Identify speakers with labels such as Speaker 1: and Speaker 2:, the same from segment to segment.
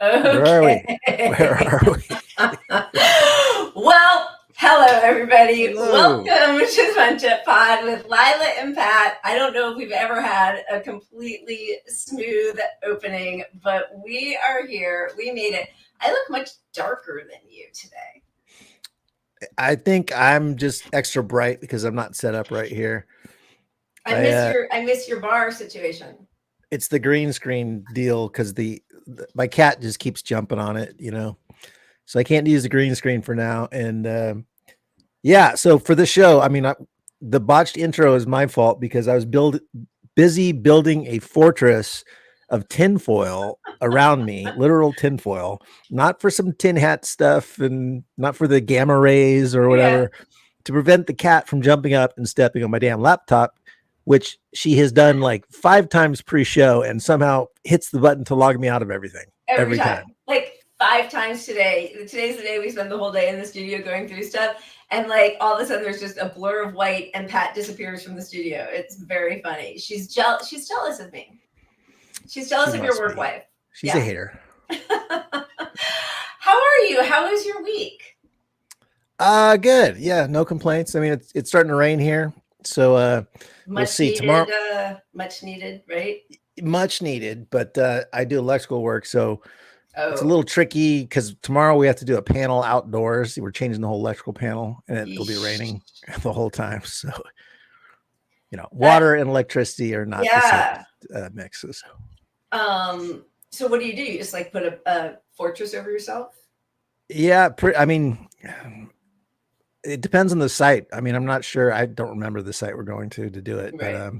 Speaker 1: Where are we?
Speaker 2: Okay.
Speaker 1: Where are we?
Speaker 2: Well, hello everybody.
Speaker 1: Hello.
Speaker 2: Welcome to the Fun Chat Pod with Lila and Pat. I don't know if we've ever had a completely smooth opening, but we are here. We made it. I look much darker than you today.
Speaker 1: I think I'm just extra bright because I'm not set up right here.
Speaker 2: I miss your bar situation.
Speaker 1: It's the green screen deal because my cat just keeps jumping on it, so I can't use the green screen for now. And yeah, so for the show, I mean, the botched intro is my fault because I was busy building a fortress of tinfoil around me, literal tinfoil, not for some tin hat stuff and not for the gamma rays or whatever, to prevent the cat from jumping up and stepping on my damn laptop, which she has done like 5 times pre-show and somehow hits the button to log me out of everything every time.
Speaker 2: Like 5 times today. Today's the day we spend the whole day in the studio going through stuff. And like all of a sudden there's just a blur of white and Pat disappears from the studio. It's very funny. She's jealous of me. She's jealous of your work wife.
Speaker 1: She's a hater.
Speaker 2: How are you? How was your week?
Speaker 1: Good. Yeah, no complaints. I mean, it's starting to rain here. So we'll see tomorrow.
Speaker 2: Much needed, right?
Speaker 1: Much needed, but I do electrical work, so it's a little tricky because tomorrow we have to do a panel outdoors. We're changing the whole electrical panel, and it'll be raining the whole time. So, water and electricity are not the same mixes.
Speaker 2: So what do? You just like put a fortress over yourself?
Speaker 1: Yeah, I mean, it depends on the site. I mean, I'm not sure. I don't remember the site we're going to do it, but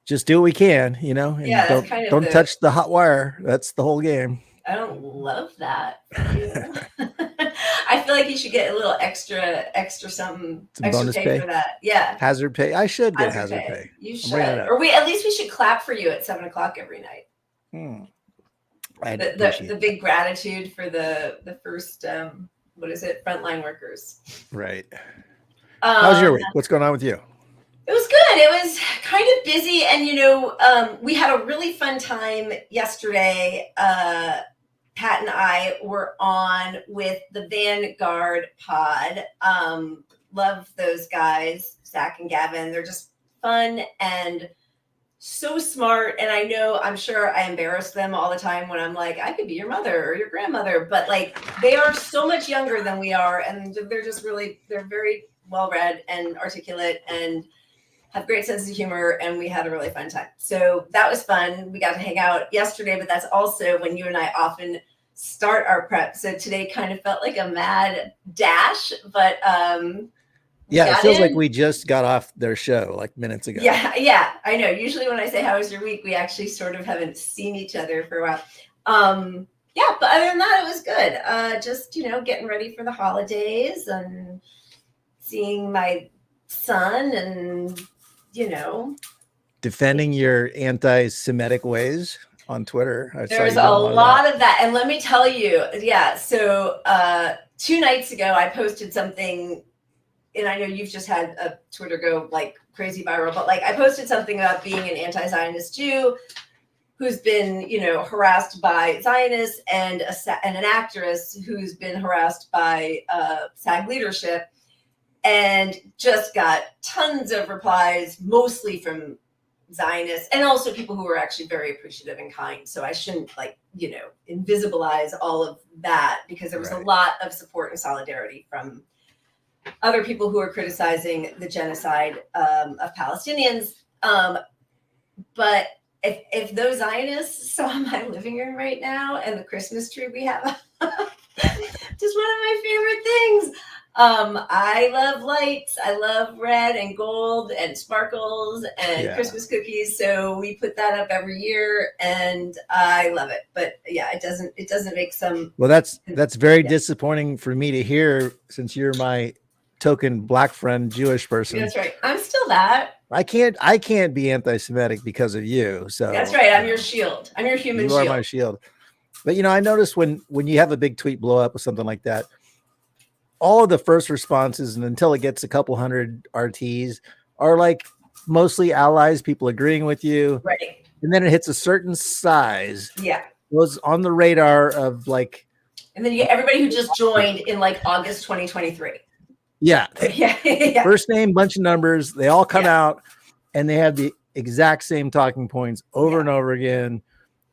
Speaker 1: just do what we can, and don't touch the hot wire. That's the whole game.
Speaker 2: I don't love that. I feel like you should get a little extra something, extra
Speaker 1: bonus pay
Speaker 2: for that. Yeah.
Speaker 1: Hazard pay. I should get hazard pay.
Speaker 2: You should. Or at least we should clap for you at 7:00 every night. The big gratitude for the first frontline workers.
Speaker 1: Right. How's your week? What's going on with you?
Speaker 2: It was good. It was kind of busy, and we had a really fun time yesterday. Pat and I were on with the Vanguard pod. Love those guys, Zach and Gavin. They're just fun and so smart. And I'm sure I embarrass them all the time when I'm like, I could be your mother or your grandmother, but like they are so much younger than we are. And they're very well-read and articulate and have great sense of humor. And we had a really fun time. So that was fun. We got to hang out yesterday, but that's also when you and I often start our prep. So today kind of felt like a mad dash, but
Speaker 1: yeah, it feels like we just got off their show like minutes ago.
Speaker 2: Yeah, I know. Usually when I say how was your week, we actually sort of haven't seen each other for a while. Yeah, but other than that, it was good. Just, getting ready for the holidays and seeing my son and,
Speaker 1: defending your anti-Semitic ways on Twitter.
Speaker 2: There's a lot of that. And let me tell you, so 2 nights ago, I posted something. And I know you've just had a Twitter go like crazy viral, but like I posted something about being an anti-Zionist Jew who's been, harassed by Zionists and an actress who's been harassed by SAG leadership, and just got tons of replies, mostly from Zionists and also people who were actually very appreciative and kind. So I shouldn't invisibilize all of that because there was a lot of support and solidarity from other people who are criticizing the genocide of Palestinians. But if those Zionists saw my living room right now and the Christmas tree we have, just one of my favorite things. I love lights. I love red and gold and sparkles and Christmas cookies. So we put that up every year and I love it. But yeah, it doesn't make some.
Speaker 1: Well, that's very disappointing for me to hear since you're my token black friend Jewish person.
Speaker 2: That's right. I'm still that.
Speaker 1: I can't be anti-Semitic because of you. So
Speaker 2: that's right. I'm your shield. I'm your human shield.
Speaker 1: You are my shield. But I noticed when you have a big tweet blow up or something like that, all of the first responses and until it gets a couple hundred RTs are like mostly allies, people agreeing with you.
Speaker 2: Right.
Speaker 1: And then it hits a certain size.
Speaker 2: Yeah.
Speaker 1: was on the radar of like,
Speaker 2: and then you get everybody who just joined in like August 2023.
Speaker 1: yeah,
Speaker 2: Yeah.
Speaker 1: First name, bunch of numbers, they all come out and they have the exact same talking points over and over again.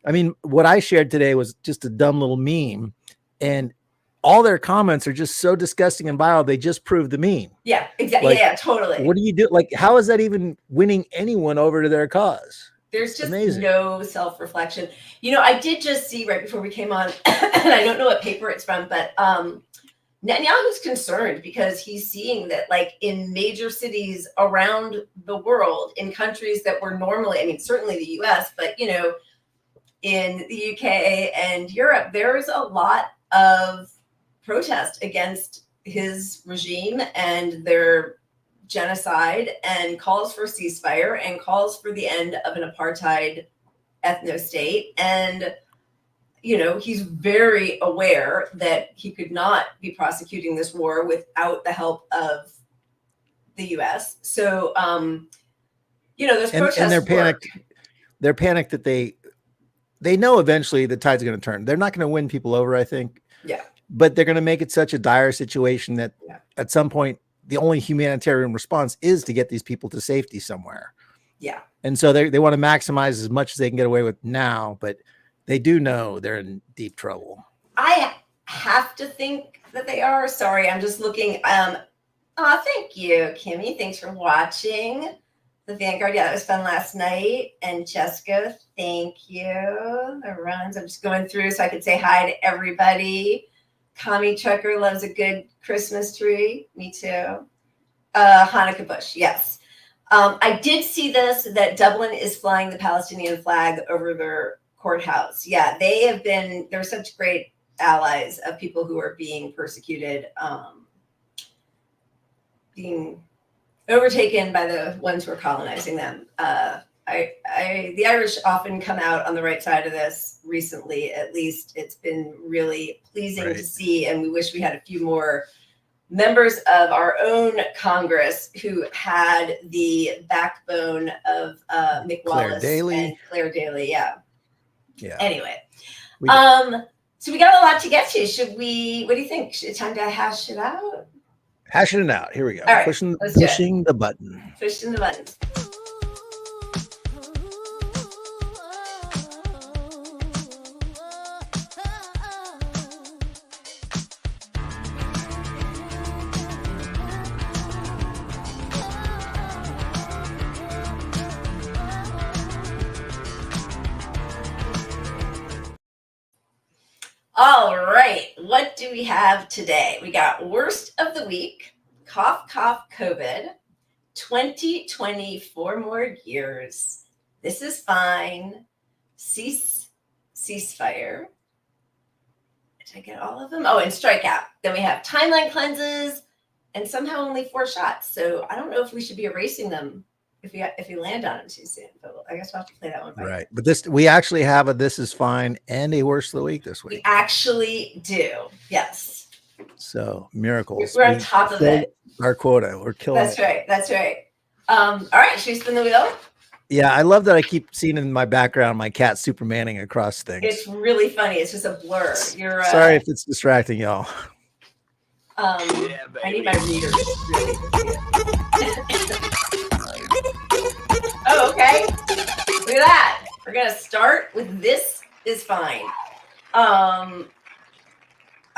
Speaker 1: I mean, what I shared today was just a dumb little meme, and all their comments are just so disgusting and vile. They just prove the meme.
Speaker 2: Yeah, exactly.
Speaker 1: Like,
Speaker 2: yeah, totally.
Speaker 1: What do you do? Like, how is that even winning anyone over to their cause?
Speaker 2: There's just
Speaker 1: amazing.
Speaker 2: No self-reflection. I did just see right before we came on, and I don't know what paper it's from, but Netanyahu's concerned because he's seeing that, like, in major cities around the world, in countries that were normally, I mean, certainly the US, but, in the UK and Europe, there's a lot of protest against his regime and their genocide, and calls for ceasefire and calls for the end of an apartheid ethno-state. And he's very aware that he could not be prosecuting this war without the help of the US. So those protests,
Speaker 1: and they're panicked. They're panicked that they know eventually the tide's going to turn. They're not going to win people over, I think.
Speaker 2: Yeah.
Speaker 1: But they're going to make it such a dire situation that at some point, the only humanitarian response is to get these people to safety somewhere.
Speaker 2: Yeah.
Speaker 1: And so they want to maximize as much as they can get away with now, but they do know they're in deep trouble.
Speaker 2: I have to think that they are. Sorry, I'm just looking. Thank you, Kimmy. Thanks for watching the Vanguard. Yeah, that was fun last night. And Jessica, thank you. The runs. I'm just going through so I could say hi to everybody. Kami Trucker loves a good Christmas tree. Me too. Hanukkah bush. Yes. I did see this, that Dublin is flying the Palestinian flag over their courthouse. Yeah, they're such great allies of people who are being persecuted, being overtaken by the ones who are colonizing them. The Irish often come out on the right side of this recently. At least it's been really pleasing to see, and we wish we had a few more members of our own Congress who had the backbone of Mick Wallace and Claire Daly. Yeah. Anyway, so we got a lot to get to. Should we? What do you think? Is it time to hash it out?
Speaker 1: Hashing it out. Here we go.
Speaker 2: All right,
Speaker 1: pushing the button.
Speaker 2: Pushing the buttons. All right, what do we have today? We got worst of the week, cough, cough, COVID, 2024 more years. This is fine. Ceasefire. Did I get all of them? Oh, and strikeout. Then we have timeline cleanses and somehow only 4 shots. So I don't know if we should be erasing them if we land on them too soon, but I guess we'll have to play that one.
Speaker 1: Right. But we actually have a This Is Fine and a Worst of the Week this week.
Speaker 2: We actually do. Yes.
Speaker 1: So miracles.
Speaker 2: We're on top of it.
Speaker 1: Our quota. We're killing it.
Speaker 2: That's right. All right. Should we spin the wheel?
Speaker 1: Yeah. I love that I keep seeing in my background my cat Supermaning across things.
Speaker 2: It's really funny. It's just a blur. You're
Speaker 1: sorry if it's distracting y'all.
Speaker 2: I need my reader. Oh, okay. Look at that. We're gonna start with This Is Fine. I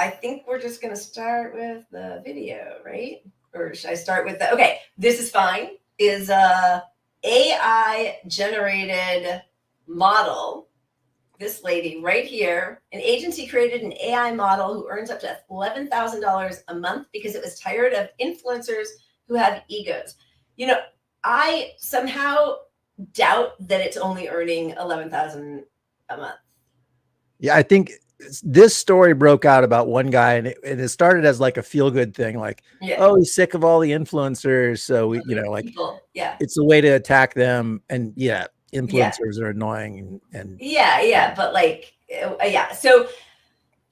Speaker 2: think we're just gonna start with the video, right? Or should I start with okay, This Is Fine is a AI generated model. This lady right here, an agency created an AI model who earns up to $11,000 a month because it was tired of influencers who have egos. I somehow doubt that it's only earning $11,000 a month.
Speaker 1: Yeah, I think this story broke out about one guy, and it started as like a feel good thing, like, oh, he's sick of all the influencers, so we, it's a way to attack them, and influencers are annoying, and
Speaker 2: but like, so.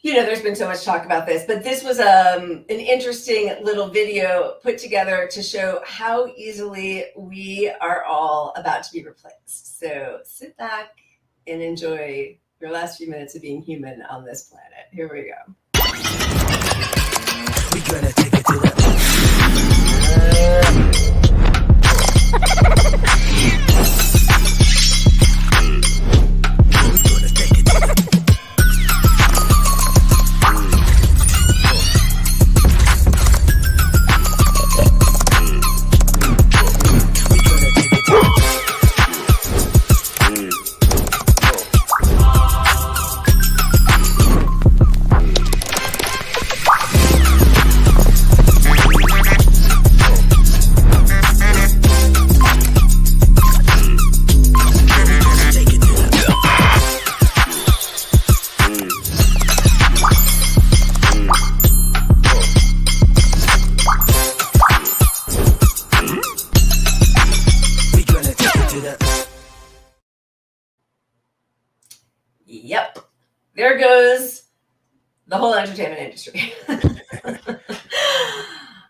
Speaker 2: There's been so much talk about this, but this was an interesting little video put together to show how easily we are all about to be replaced. So sit back and enjoy your last few minutes of being human on this planet. Here we go.
Speaker 3: We're gonna take it to the
Speaker 2: Yep. There goes the whole entertainment industry.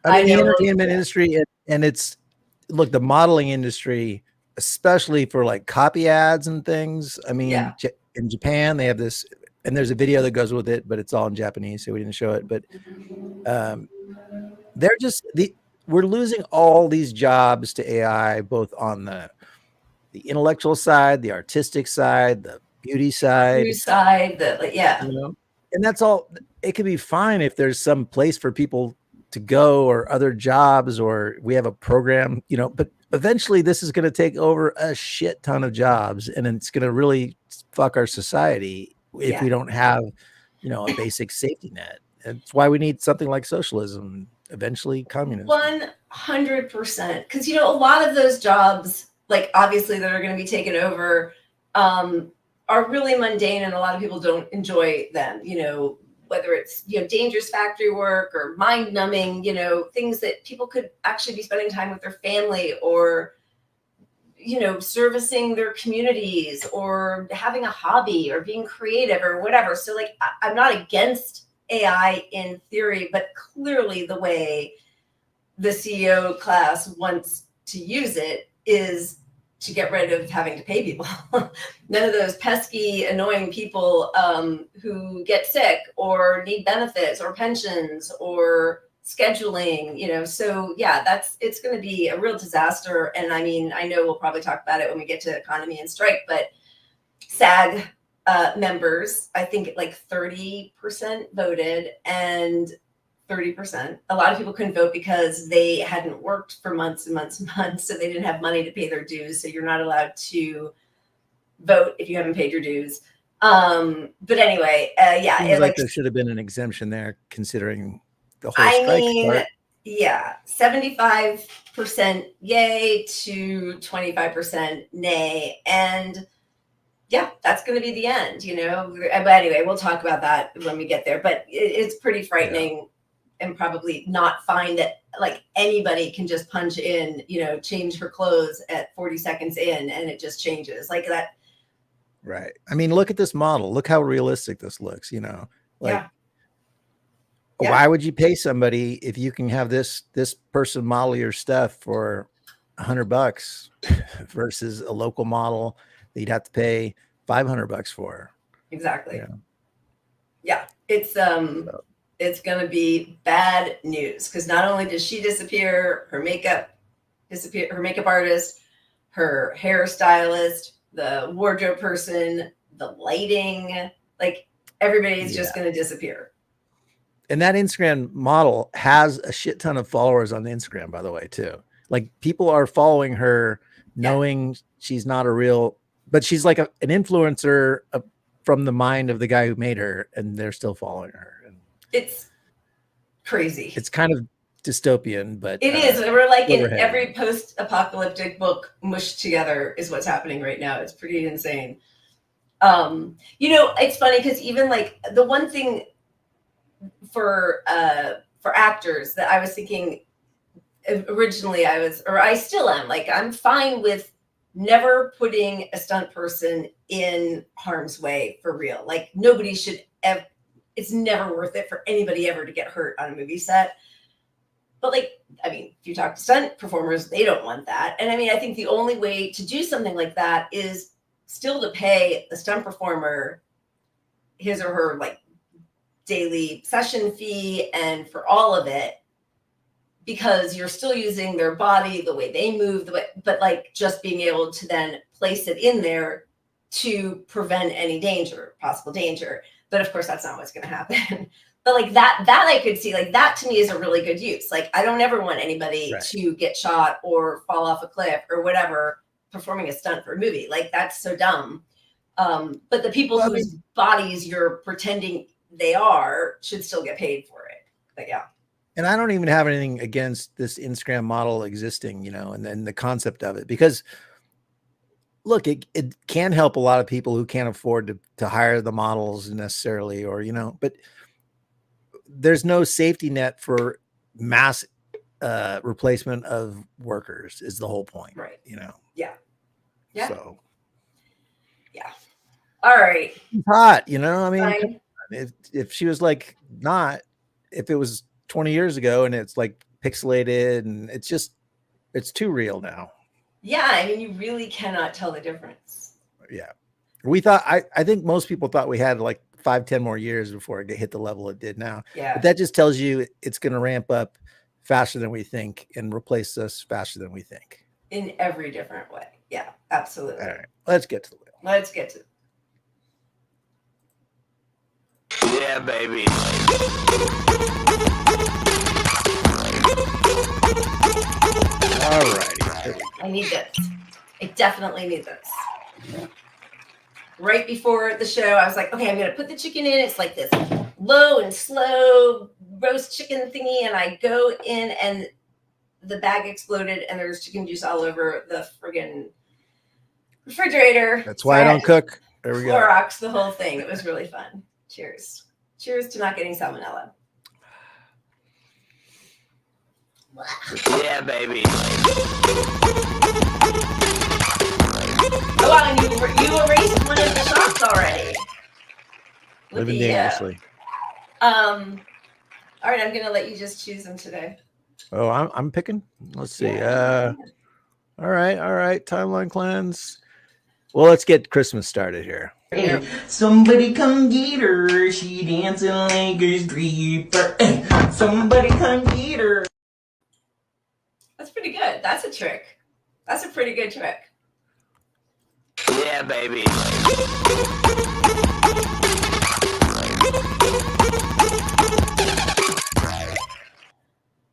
Speaker 1: I mean, the entertainment industry, and it's, look, the modeling industry, especially for like copy ads and things. I mean, in Japan, they have this, and there's a video that goes with it, but it's all in Japanese, so we didn't show it. But they're just, we're losing all these jobs to AI, both on the intellectual side, the artistic side, the beauty side.
Speaker 2: Yeah.
Speaker 1: You know? And that's all. It could be fine if there's some place for people to go or other jobs, or we have a program, you know, but eventually this is going to take over a shit ton of jobs, and it's going to really fuck our society if we don't have, you know, a basic safety net. That's why we need something like socialism, eventually communism.
Speaker 2: 100%. Because, you know, a lot of those jobs, like obviously that are going to be taken over, are really mundane, and a lot of people don't enjoy them, you know, whether it's, you know, dangerous factory work or mind numbing, you know, things that people could actually be spending time with their family, or, you know, servicing their communities, or having a hobby, or being creative, or whatever. So like, I'm not against AI in theory, but clearly the way the CEO class wants to use it is to get rid of having to pay people. None of those pesky, annoying people who get sick or need benefits or pensions or scheduling, you know. So yeah, it's going to be a real disaster. And I mean, I know we'll probably talk about it when we get to economy and strike, but SAG members, I think like 30% voted, and 30%. A lot of people couldn't vote because they hadn't worked for months and months and months, so they didn't have money to pay their dues. So you're not allowed to vote if you haven't paid your dues. But anyway, yeah,
Speaker 1: seems like there should have been an exemption there, considering the whole strike part.
Speaker 2: Yeah, 75% yay to 25% nay, and yeah, that's going to be the end, you know. But anyway, we'll talk about that when we get there. But it's pretty frightening. Yeah. And probably not find that like anybody can just punch in, you know, change her clothes at 40 seconds in, and it just changes like that.
Speaker 1: Right. I mean, look at this model. Look how realistic this looks, you know, like why would you pay somebody if you can have this person model your stuff for $100 versus a local model that you'd have to pay $500 for?
Speaker 2: Exactly. Yeah. It's going to be bad news, because not only does she disappear, her makeup artist, her hairstylist, the wardrobe person, the lighting, like everybody's just going to disappear.
Speaker 1: And that Instagram model has a shit ton of followers on Instagram, by the way, too. Like people are following her knowing she's not a real, but she's like an influencer from the mind of the guy who made her, and they're still following her.
Speaker 2: It's crazy.
Speaker 1: It's kind of dystopian, but
Speaker 2: it is. We're like in every post-apocalyptic book mushed together is what's happening right now. It's pretty insane. You know, it's funny because even like the one thing for actors that I was thinking originally, I still am, like, I'm fine with never putting a stunt person in harm's way for real. Like nobody should ever. It's never worth it for anybody ever to get hurt on a movie set. But like, I mean, if you talk to stunt performers, they don't want that. And I mean, I think the only way to do something like that is still to pay a stunt performer his or her like daily session fee and for all of it, because you're still using their body, the way they move, but like just being able to then place it in there to prevent any possible danger. But of course, that's not what's going to happen. But like that I could see, like that to me is a really good use. Like I don't ever want anybody to get shot or fall off a cliff or whatever performing a stunt for a movie. Like that's so dumb. But the people whose bodies you're pretending they are should still get paid for it. But yeah.
Speaker 1: And I don't even have anything against this Instagram model existing, and then the concept of it, because look, it can help a lot of people who can't afford to hire the models necessarily, or, but there's no safety net for mass replacement of workers is the whole point.
Speaker 2: Right.
Speaker 1: Yeah.
Speaker 2: Yeah.
Speaker 1: So.
Speaker 2: Yeah. All right.
Speaker 1: It's hot, I mean, if she was like if it was 20 years ago and it's like pixelated and it's too real now.
Speaker 2: Yeah. I mean, you really cannot tell the difference.
Speaker 1: Yeah. We thought, I think most people thought we had like 5-10 more years before it hit the level it did now.
Speaker 2: Yeah.
Speaker 1: But that just tells you it's going to ramp up faster than we think and replace us faster than we think.
Speaker 2: In every different way. Yeah, absolutely.
Speaker 1: All right. Let's get to the wheel.
Speaker 2: Let's get to
Speaker 3: Yeah, baby.
Speaker 1: All righty.
Speaker 2: I need this. I definitely need this. Right before the show, I was like, okay, I'm going to put the chicken in. It's like this low and slow roast chicken thingy. And I go in and the bag exploded and there's chicken juice all over the friggin' refrigerator.
Speaker 1: That's why I don't cook. There we go.
Speaker 2: Clorox the whole thing. It was really fun. Cheers. Cheers to not getting salmonella.
Speaker 3: Yeah, baby.
Speaker 2: Oh, wow, and you erased one of the shots already.
Speaker 1: Living dangerously.
Speaker 2: All right, I'm gonna let you just choose them today.
Speaker 1: Oh, I'm picking. Let's see.
Speaker 2: Yeah.
Speaker 1: All right. Timeline cleanse. Well, let's get Christmas started here.
Speaker 4: Hey, somebody come get her. She dancing like a stripper. Hey, somebody come get her.
Speaker 2: That's pretty good. That's a trick. That's a pretty good trick.
Speaker 3: Yeah, baby.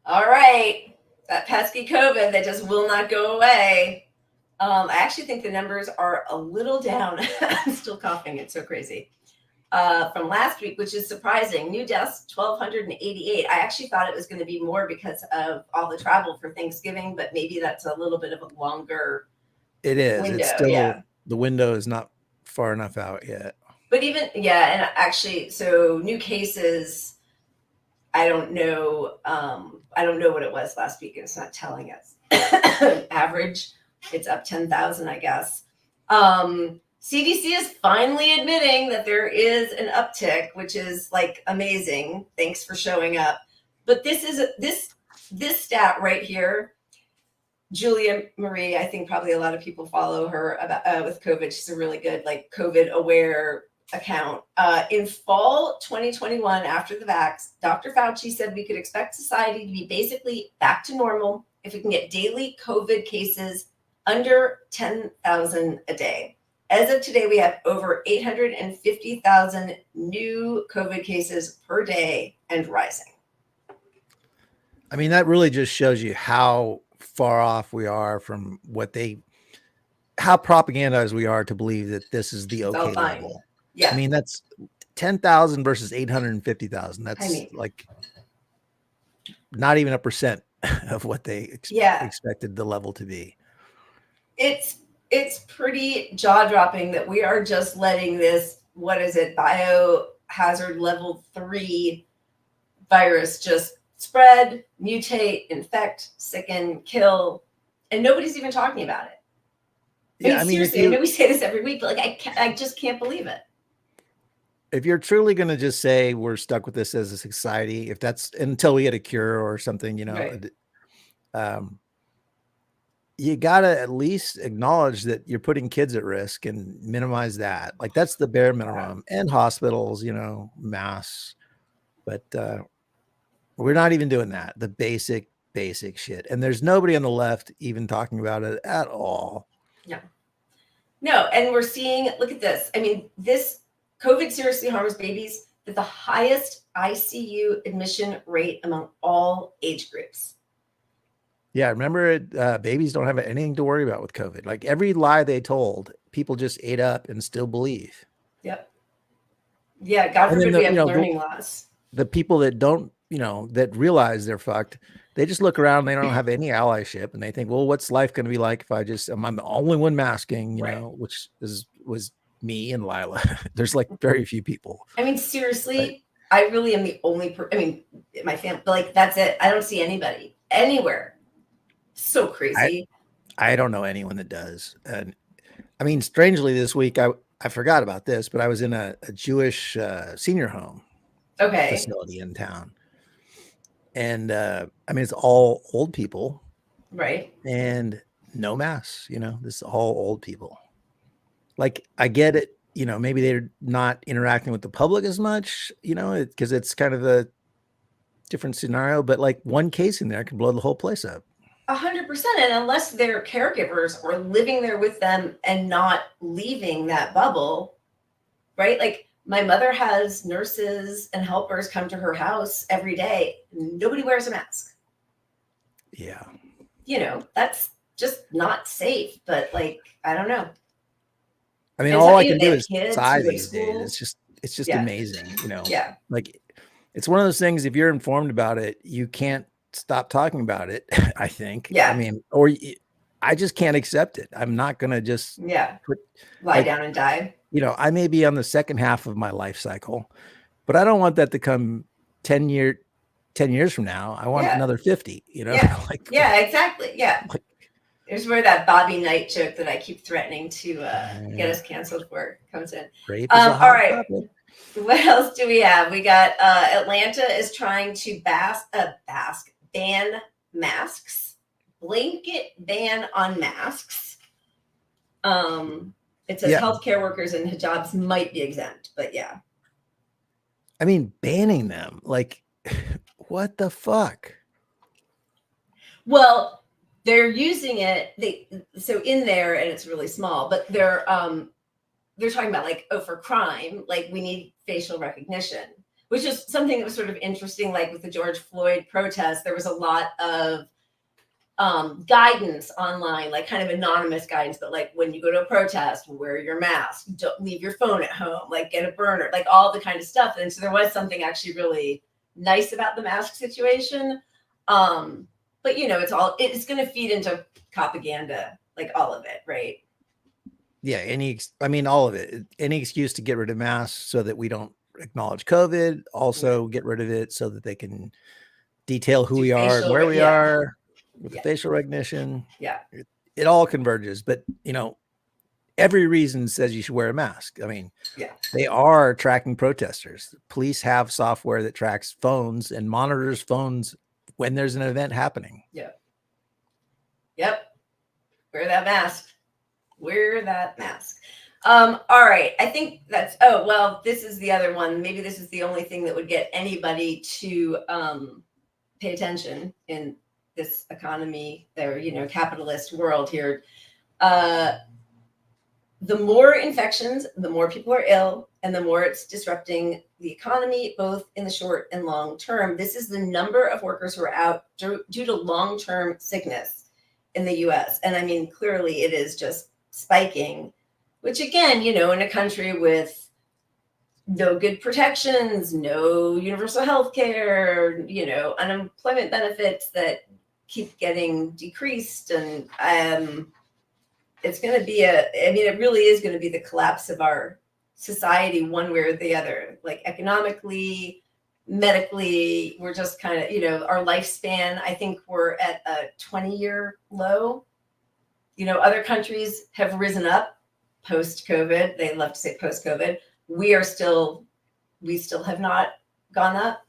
Speaker 2: All right. That pesky COVID that just will not go away. I actually think the numbers are a little down. I'm still coughing. It's so crazy. From last week, which is surprising. New deaths, 1,288. I actually thought it was going to be more because of all the travel for Thanksgiving, but maybe that's a little bit of a longer
Speaker 1: It is.
Speaker 2: window.
Speaker 1: It's still, the window is not far enough out yet.
Speaker 2: But even, and actually, so new cases, I don't know what it was last week. It's not telling us. Average, it's up 10,000, I guess. CDC is finally admitting that there is an uptick, which is like amazing. Thanks for showing up. But this stat right here, Julia Marie, I think probably a lot of people follow her about with COVID. She's a really good like COVID aware account. In fall 2021, after the vax, Dr. Fauci said we could expect society to be basically back to normal if we can get daily COVID cases under 10,000 a day. As of today, we have over 850,000 new COVID cases per day and rising.
Speaker 1: I mean, that really just shows you how far off we are from how propagandized we are to believe that this is the okay level.
Speaker 2: Yeah.
Speaker 1: I mean, that's 10,000 versus 850,000. That's like not even 1% of what they expected the level to be.
Speaker 2: It's pretty jaw-dropping that we are just letting this, biohazard level 3 virus just spread, mutate, infect, sicken, kill, and nobody's even talking about it. I mean seriously, I know we say this every week, but like I just can't believe it.
Speaker 1: If you're truly going to just say we're stuck with this as a society, if that's until we get a cure or something,
Speaker 2: right.
Speaker 1: you gotta at least acknowledge that you're putting kids at risk and minimize that. Like that's the bare minimum. And hospitals, masks. But we're not even doing that. The basic shit. And there's nobody on the left even talking about it at all.
Speaker 2: No, and we're seeing, look at this. I mean, this COVID seriously harms babies with the highest ICU admission rate among all age groups.
Speaker 1: Yeah, remember babies don't have anything to worry about with COVID. Like every lie they told, people just ate up and still believe.
Speaker 2: Yep. Yeah, God forbid we have learning loss.
Speaker 1: The people that don't, that realize they're fucked, they just look around, they don't have any allyship, and they think, well, what's life going to be like if I'm the only one masking, which was me and Lila. There's like very few people.
Speaker 2: I mean, seriously, I really am the only my family, but like, that's it. I don't see anybody anywhere. So crazy.
Speaker 1: I don't know anyone that does. And I mean, strangely this week, I forgot about this, but I was in a Jewish senior home facility in town. And I mean, it's all old people.
Speaker 2: Right.
Speaker 1: And no masks, this is all old people. Like, I get it, maybe they're not interacting with the public as much, because it's kind of a different scenario, but like one case in there could blow the whole place up.
Speaker 2: 100%. And unless they're caregivers or living there with them and not leaving that bubble, right? Like my mother has nurses and helpers come to her house every day. Nobody wears a mask.
Speaker 1: Yeah.
Speaker 2: That's just not safe, but like, I don't know.
Speaker 1: I mean, all I can do is sigh these days. It's just amazing,
Speaker 2: Yeah.
Speaker 1: Like it's one of those things, if you're informed about it, you can't stop talking about it, I think.
Speaker 2: Yeah.
Speaker 1: I mean, I just can't accept it. I'm not going to just
Speaker 2: lie down and die.
Speaker 1: I may be on the second half of my life cycle, but I don't want that to come 10 years from now. I want another 50,
Speaker 2: Yeah.
Speaker 1: Like,
Speaker 2: yeah, exactly. Yeah. There's where that Bobby Knight joke that I keep threatening to get us canceled for comes in. All right. Topic. What else do we have? We got Atlanta is trying to ban masks, blanket ban on masks. It says healthcare workers and hijabs might be exempt, but yeah.
Speaker 1: I mean, banning them, like, what the fuck?
Speaker 2: Well, they're using it. So in there, and it's really small, but they're talking about like, for crime, like we need facial recognition, which is something that was sort of interesting. Like with the George Floyd protest, there was a lot of guidance online, like kind of anonymous guidance, but like when you go to a protest, wear your mask, don't leave your phone at home, like get a burner, like all the kind of stuff. And so there was something actually really nice about the mask situation. But it's going to feed into propaganda, like all of it, right?
Speaker 1: Yeah, all of it. Any excuse to get rid of masks so that we don't acknowledge COVID. Also, get rid of it so that they can detail who we are and where we are with the facial recognition.
Speaker 2: Yeah,
Speaker 1: it all converges. But every reason says you should wear a mask. I mean, they are tracking protesters. Police have software that tracks phones and monitors phones when there's an event happening.
Speaker 2: Yeah. Yep. Wear that mask. Wear that mask. All right. I think that's, this is the other one. Maybe this is the only thing that would get anybody to pay attention in this economy or, capitalist world here. The more infections, the more people are ill, and the more it's disrupting the economy, both in the short and long term. This is the number of workers who are out due to long-term sickness in the US. And I mean, clearly it is just spiking, which again, in a country with no good protections, no universal health care, unemployment benefits that keep getting decreased. And it's going to be it really is going to be the collapse of our society one way or the other, like economically, medically. We're just kind of, our lifespan, I think we're at a 20-year low. Other countries have risen up post-COVID. They love to say post-COVID. We still have not gone up.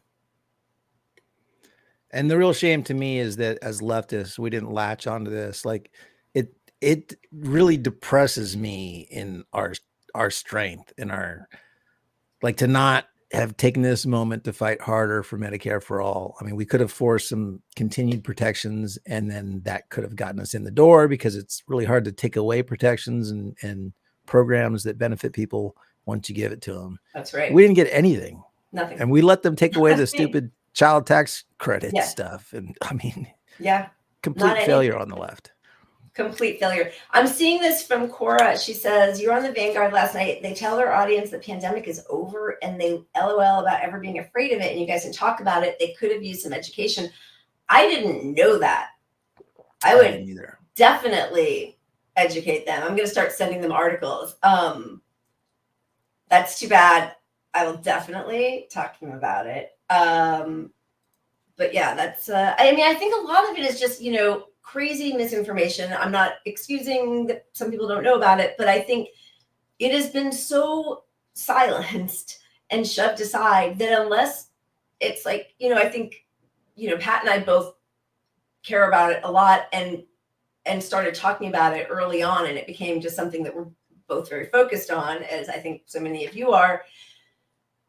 Speaker 1: And the real shame to me is that as leftists, we didn't latch onto this. Like, it really depresses me in our strength and our, like, to not have taken this moment to fight harder for Medicare for all. I mean, we could have forced some continued protections, and then that could have gotten us in the door, because it's really hard to take away protections and programs that benefit people once you give it to them.
Speaker 2: That's right.
Speaker 1: We didn't get anything.
Speaker 2: Nothing.
Speaker 1: And we let them take away the stupid child tax credit
Speaker 2: Yeah.
Speaker 1: stuff. And I mean,
Speaker 2: Yeah.
Speaker 1: complete failure on the left.
Speaker 2: Complete failure. I'm seeing this from Cora. She says, "You're on the Vanguard last night. They tell their audience the pandemic is over and they LOL about ever being afraid of it. And you guys didn't talk about it. They could have used some education." I didn't know that. I would definitely educate them. I'm going to start sending them articles. That's too bad. I will definitely talk to them about it. But yeah, that's, I mean, I think a lot of it is just, you know, crazy misinformation. I'm not excusing that some people don't know about it, but I think it has been so silenced and shoved aside that unless it's like, you know, I think, you know, Pat and I both care about it a lot and started talking about it early on, and it became just something that we're both very focused on, as I think so many of you are.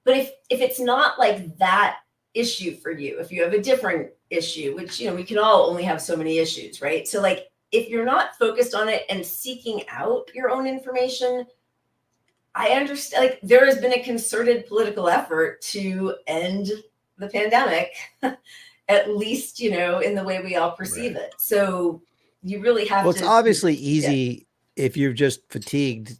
Speaker 2: But if it's not like that issue for you, if you have a different issue, which, you know, we can all only have so many issues, right? So like, if you're not focused on it and seeking out your own information, I understand, like, there has been a concerted political effort to end the pandemic, at least, you know, in the way we all perceive it. So you really have to.
Speaker 1: Well, it's obviously easy if you're just fatigued.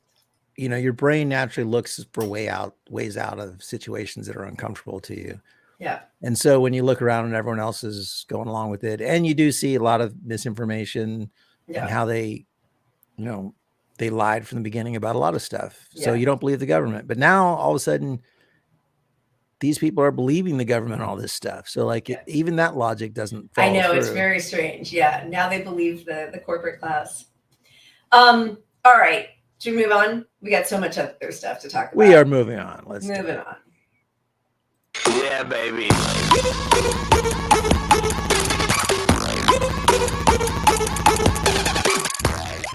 Speaker 1: You know, your brain naturally looks for ways out of situations that are uncomfortable to you.
Speaker 2: Yeah.
Speaker 1: And so when you look around and everyone else is going along with it, and you do see a lot of misinformation and how they, you know, they lied from the beginning about a lot of stuff. So you don't believe the government. But now all of a sudden, these people are believing the government, all this stuff. So like even that logic doesn't follow
Speaker 2: I know,
Speaker 1: through.
Speaker 2: it's very strange. Yeah. Now they believe the corporate class. All right. Should we move on? We got so much other stuff to talk about.
Speaker 1: We are moving on. Let's
Speaker 2: move it on.
Speaker 3: Yeah, baby.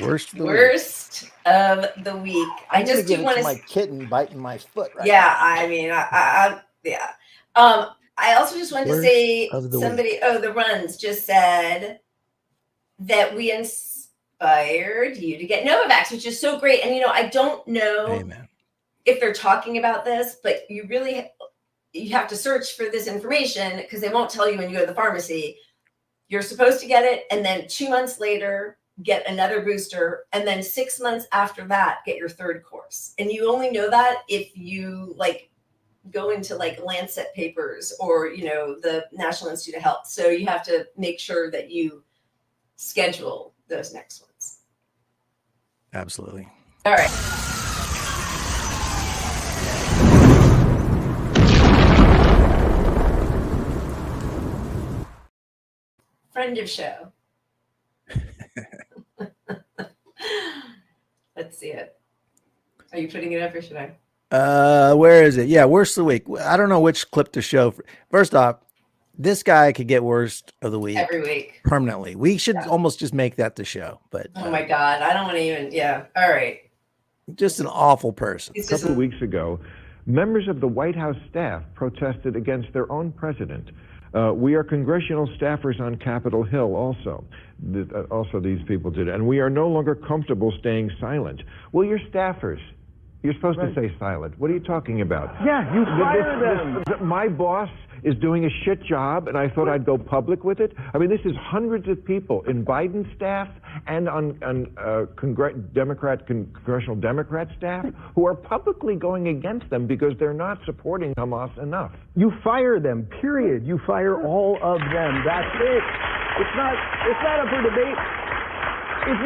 Speaker 1: Worst
Speaker 2: of the week. I just do want to.
Speaker 1: My kitten biting my foot. Right
Speaker 2: yeah,
Speaker 1: now.
Speaker 2: I mean, yeah. I also just wanted to say somebody. Oh, the Runs just said that we inspired you to get Novavax, which is so great. And you know, I don't know if they're talking about this, but you have to search for this information because they won't tell you when you go to the pharmacy. You're supposed to get it, and then 2 months later, get another booster, and then 6 months after that, get your third course. And you only know that if you like go into like Lancet papers or, you know, the National Institute of Health. So you have to make sure that you schedule those next ones.
Speaker 1: Absolutely.
Speaker 2: All right. Friend of show. Let's see it. Are you putting it up or should I?
Speaker 1: Where is it? Yeah, worst of the week. I don't know which clip to show. First off, this guy could get worst of the week
Speaker 2: every week
Speaker 1: permanently. We should almost just make that the show. But
Speaker 2: oh my God, I don't want to even. Yeah. All right.
Speaker 1: Just an awful person.
Speaker 5: A couple of weeks ago, members of the White House staff protested against their own president. We are congressional staffers on Capitol Hill also. Also these people did. And we are no longer comfortable staying silent. Well, you're staffers. You're supposed to stay silent. What are you talking about?
Speaker 6: Yeah, you fire them.
Speaker 5: My boss is doing a shit job, and I thought I'd go public with it. I mean, this is hundreds of people in Biden's staff and on congressional Democrat staff who are publicly going against them because they're not supporting Hamas enough.
Speaker 6: You fire them, period. You fire all of them. That's it. It's not up for debate. If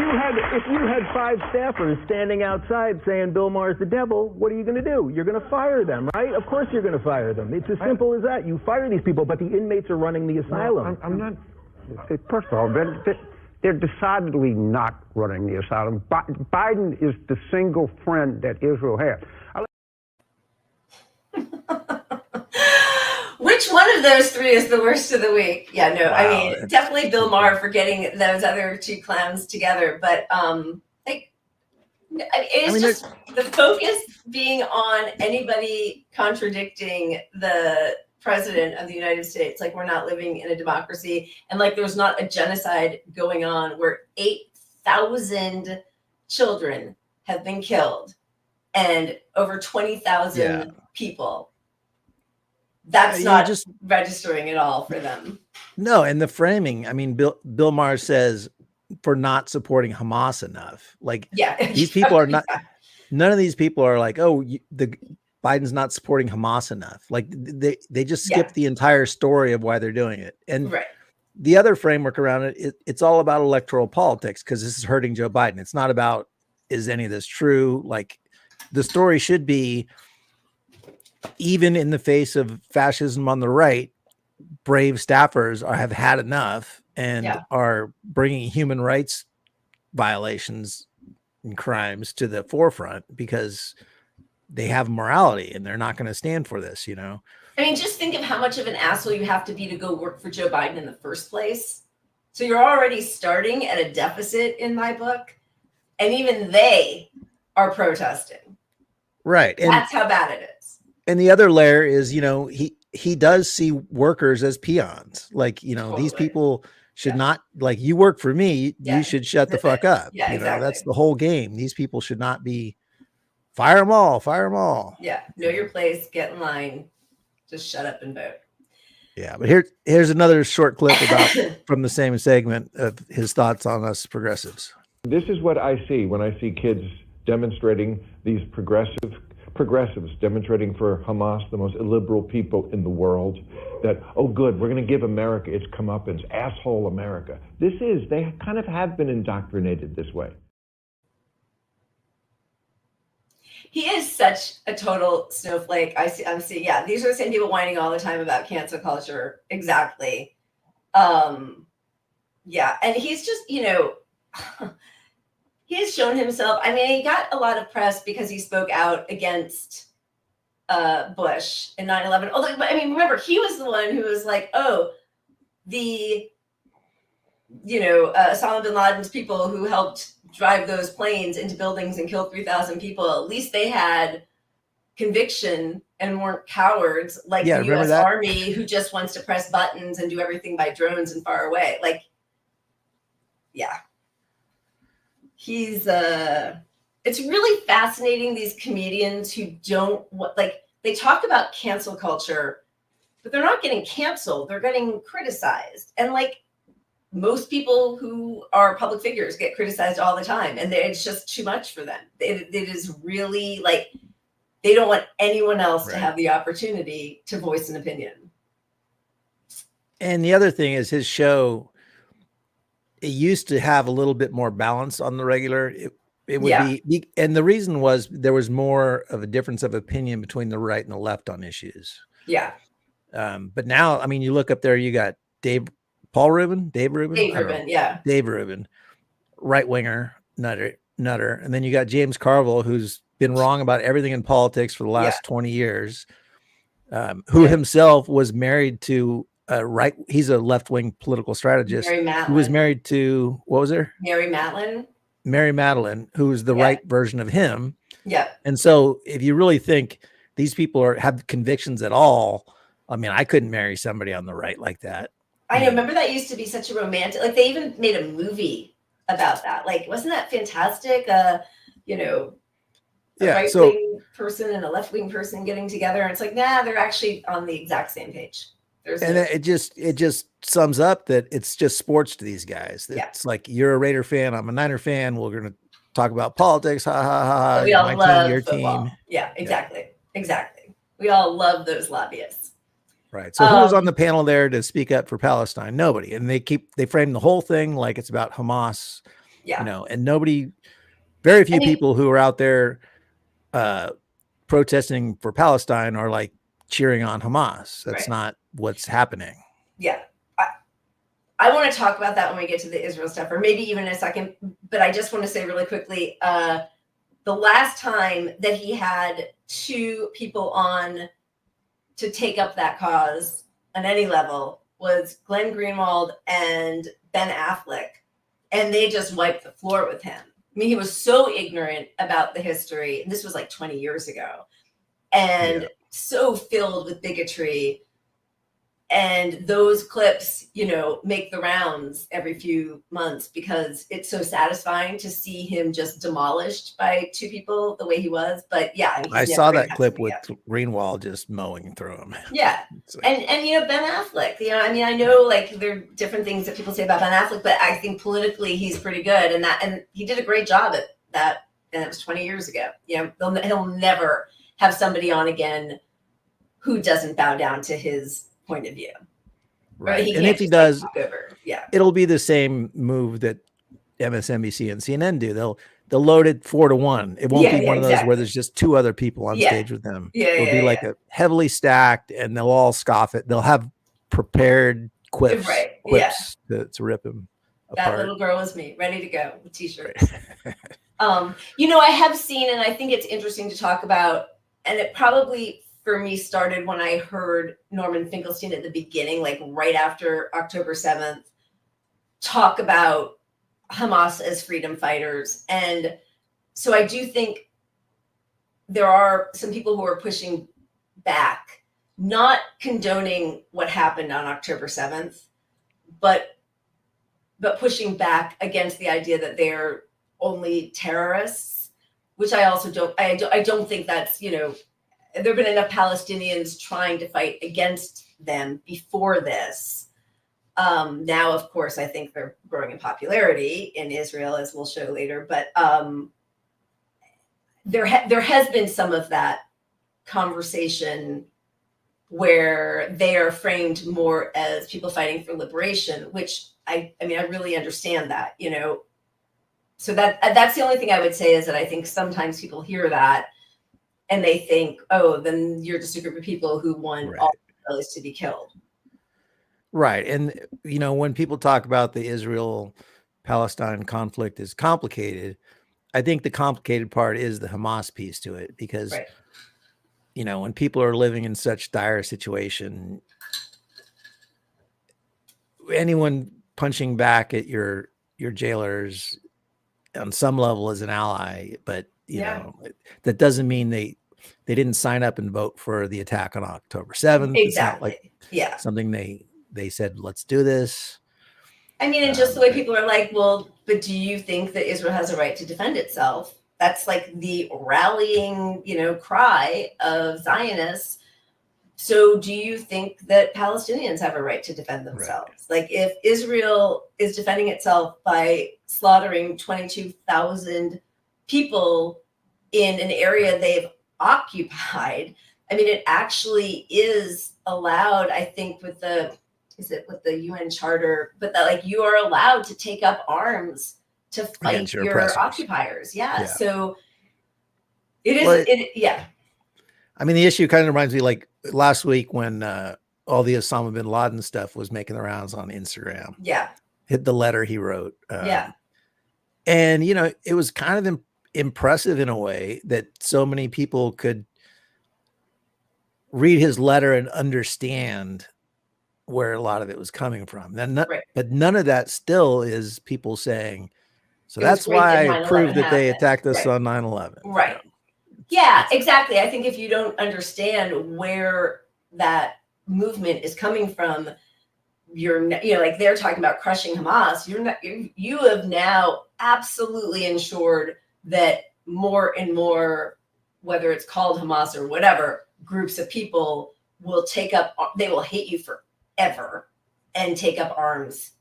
Speaker 6: you had 5 staffers standing outside saying Bill Maher's the devil, what are you going to do? You're going to fire them, right? Of course you're going to fire them. It's as simple as that. You fire these people, but the inmates are running the asylum.
Speaker 5: I'm not.
Speaker 7: First of all, they're decidedly not running the asylum. Biden is the single friend that Israel has.
Speaker 2: Which which one of those three is the worst of the week? Yeah, no, I
Speaker 1: Wow,
Speaker 2: mean,
Speaker 1: that's
Speaker 2: definitely Bill
Speaker 1: tricky.
Speaker 2: Maher for getting those other two clowns together. But like, it's just the focus being on anybody contradicting the president of the United States. Like, we're not living in a democracy, and like there's not a genocide going on where 8,000 children have been killed and over 20,000 people. That's not just registering at all for them.
Speaker 1: No, and the framing, I mean, Bill Maher says for not supporting Hamas enough. Like, these people are not, none of these people are like, oh, the Biden's not supporting Hamas enough. Like, they just skip the entire story of why they're doing it. And the other framework around it, it's all about electoral politics, because this is hurting Joe Biden. It's not about, is any of this true? Like, the story should be, even in the face of fascism on the right, brave staffers have had enough and are bringing human rights violations and crimes to the forefront because they have morality and they're not going to stand for this, you know?
Speaker 2: I mean, just think of how much of an asshole you have to be to go work for Joe Biden in the first place. So you're already starting at a deficit in my book, and even they are protesting.
Speaker 1: Right. And
Speaker 2: that's how bad it is.
Speaker 1: And the other layer is, you know, he does see workers as peons. Like, you know, these people should not, like, you work for me, you should shut the fuck up.
Speaker 2: Yeah,
Speaker 1: you
Speaker 2: exactly.
Speaker 1: know, that's the whole game. These people should not be, fire them all, fire them all.
Speaker 2: Yeah. Know your place, get in line, just shut up and vote.
Speaker 1: Yeah. But here's another short clip about from the same segment of his thoughts on us progressives.
Speaker 5: This is what I see when I see kids demonstrating, these progressives demonstrating for Hamas, the most illiberal people in the world, that, oh good, we're going to give America its comeuppance, asshole America. They kind of have been indoctrinated this way.
Speaker 2: He is such a total snowflake. I'm seeing, these are the same people whining all the time about cancel culture. Exactly. And he's just, you know, he has shown himself. I mean, he got a lot of press because he spoke out against Bush in 9/11. Although, I mean, remember, he was the one who was like, oh, the, you know, Osama bin Laden's people who helped drive those planes into buildings and kill 3,000 people, at least they had conviction and weren't cowards like the U.S. Army, who just wants to press buttons and do everything by drones and far away. Like, he's it's really fascinating, these comedians who don't, like, they talk about cancel culture, but they're not getting canceled, they're getting criticized. And like, most people who are public figures get criticized all the time, and it's just too much for them. It is really like, they don't want anyone else to have the opportunity to voice an opinion.
Speaker 1: And the other thing is, his show, it used to have a little bit more balance on the regular. It would be, and the reason was there was more of a difference of opinion between the right and the left on issues.
Speaker 2: Yeah.
Speaker 1: But now, I mean, you look up there, you got Dave Rubin, right winger, nutter. And then you got James Carville, who's been wrong about everything in politics for the last 20 years, who himself was married to he's a left-wing political strategist who was married to, what was her? Mary Madeline, who's the right version of him.
Speaker 2: Yeah.
Speaker 1: And so if you really think these people have convictions at all, I mean, I couldn't marry somebody on the right like that.
Speaker 2: I know. Remember, that used to be such a romantic, like, they even made a movie about that. Like, wasn't that fantastic? You know, a right-wing person and a left-wing person getting together. And it's like, nah, they're actually on the exact same page.
Speaker 1: It just sums up that it's just sports to these guys. It's like, you're a Raider fan, I'm a Niner fan. We're going to talk about politics. Ha ha ha.
Speaker 2: So we all love your football. Team. Yeah, exactly. Exactly. We all love those lobbyists.
Speaker 1: Right. So who was on the panel there to speak up for Palestine? Nobody. And they frame the whole thing like it's about Hamas.
Speaker 2: Yeah.
Speaker 1: You know, and very few people who are out there protesting for Palestine are like cheering on Hamas. That's not what's happening.
Speaker 2: Yeah. I want to talk about that when we get to the Israel stuff, or maybe even in a second. But I just want to say really quickly, the last time that he had two people on to take up that cause on any level was Glenn Greenwald and Ben Affleck, and they just wiped the floor with him. I mean, he was so ignorant about the history, and this was like 20 years ago, and so filled with bigotry. And those clips, you know, make the rounds every few months because it's so satisfying to see him just demolished by two people the way he was. But yeah, I mean,
Speaker 1: I saw that clip with Greenwald just mowing through him.
Speaker 2: Yeah. And you know, Ben Affleck, you know, I mean, I know like there are different things that people say about Ben Affleck, but I think politically he's pretty good, and he did a great job at that. And it was 20 years ago. You know, he'll never have somebody on again who doesn't bow down to his point of view.
Speaker 1: Right. And if he does,
Speaker 2: yeah,
Speaker 1: it'll be the same move that MSNBC and CNN do. They'll load it 4-1. It won't be one of those where there's just two other people on stage with them. It'll be like a heavily stacked, and they'll all scoff it. They'll have prepared quips to rip him apart.
Speaker 2: That little girl is me, ready to go with t-shirts. You know, I have seen, and I think it's interesting to talk about, and it probably for me started when I heard Norman Finkelstein at the beginning, like right after October 7th, talk about Hamas as freedom fighters. And so I do think there are some people who are pushing back, not condoning what happened on October 7th, but pushing back against the idea that they're only terrorists, which I also don't, I don't think that's, you know, there have been enough Palestinians trying to fight against them before this. Now, of course, I think they're growing in popularity in Israel, as we'll show later. But there has been some of that conversation where they are framed more as people fighting for liberation, which I mean, I really understand that, you know. So that's the only thing I would say is that I think sometimes people hear that and they think, oh, then you're just a group of people who want all Israelis to be killed.
Speaker 1: Right. And, you know, when people talk about the Israel-Palestine conflict is complicated, I think the complicated part is the Hamas piece to it, because, you know, when people are living in such dire situation, anyone punching back at your jailers on some level is an ally, but, you know, that doesn't mean they didn't sign up and vote for the attack on October 7th.
Speaker 2: Exactly.
Speaker 1: It's not like something they said, let's do this.
Speaker 2: I mean, and just the way people are like, well, but do you think that Israel has a right to defend itself? That's like the rallying, you know, cry of Zionists. So do you think that Palestinians have a right to defend themselves? Like if Israel is defending itself by slaughtering 22,000 people in an area they've occupied, I mean, it actually is allowed, I think, with the UN Charter, but that like you are allowed to take up arms to fight your occupiers. Yeah. So it is.
Speaker 1: I mean, the issue kind of reminds me like last week when all the Osama bin Laden stuff was making the rounds on Instagram.
Speaker 2: Yeah.
Speaker 1: Hit the letter he wrote. And, you know, it was kind of impressive in a way that so many people could read his letter and understand where a lot of it was coming from. But none of that still is people saying, so that's why I proved that they attacked us on 9/11.
Speaker 2: Right. Yeah, exactly. I think if you don't understand where that movement is coming from, you're, you know, like they're talking about crushing Hamas. You have now absolutely ensured that more and more, whether it's called Hamas or whatever, groups of people will they will hate you forever and take up arms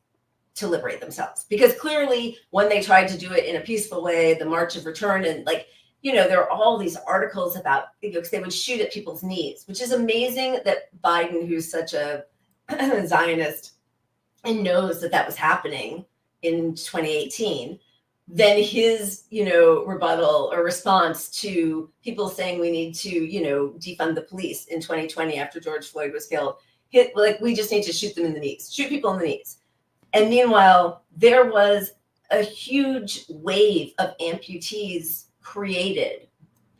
Speaker 2: to liberate themselves. Because clearly when they tried to do it in a peaceful way, the March of Return, and like, you know, there are all these articles about, you know, because they would shoot at people's knees, which is amazing that Biden, who's such a Zionist and knows that was happening in 2018, then his, you know, rebuttal or response to people saying we need to, you know, defund the police in 2020 after George Floyd was killed, we just need to shoot them in the knees, shoot people in the knees. And meanwhile, there was a huge wave of amputees created,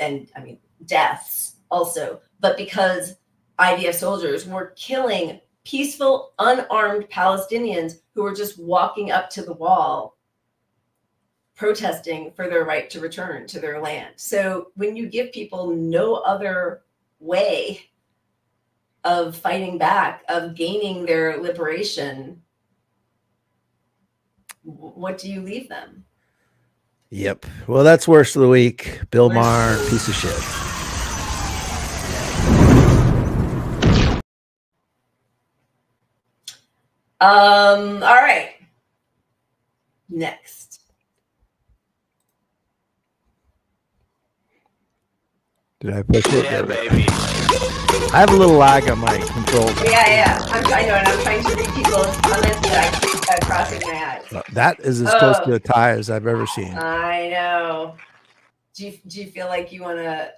Speaker 2: and I mean deaths also, but because IDF soldiers were killing peaceful, unarmed Palestinians who were just walking up to the wall protesting for their right to return to their land. So when you give people no other way of fighting back, of gaining their liberation, what do you leave them?
Speaker 1: Yep. Well, that's worst of the week. Bill Maher, piece of shit.
Speaker 2: All right. Next.
Speaker 1: Did I push it?
Speaker 3: Yeah, baby.
Speaker 1: I have a little lag on my controls.
Speaker 2: Yeah. I know, and I'm trying to read people's comments that I keep crossing my eyes.
Speaker 1: That is as close to a tie as I've ever seen.
Speaker 2: I know. Do you feel like you want to?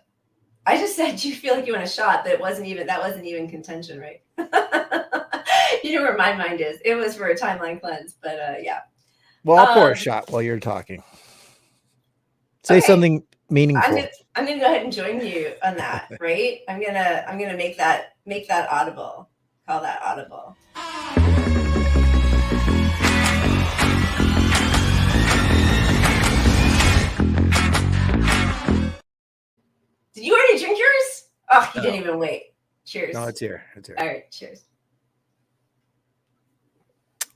Speaker 2: I just said, do you feel like you want a shot? That wasn't even contention, right? You know where my mind is. It was for a timeline cleanse, but yeah.
Speaker 1: Well, I'll pour a shot while you're talking. Say something meaningful.
Speaker 2: I'm gonna go ahead and join you on that, right? I'm gonna make that audible. Call that audible. Did you already drink yours? Oh, you didn't even wait. Cheers.
Speaker 1: No, it's here.
Speaker 2: All right, cheers.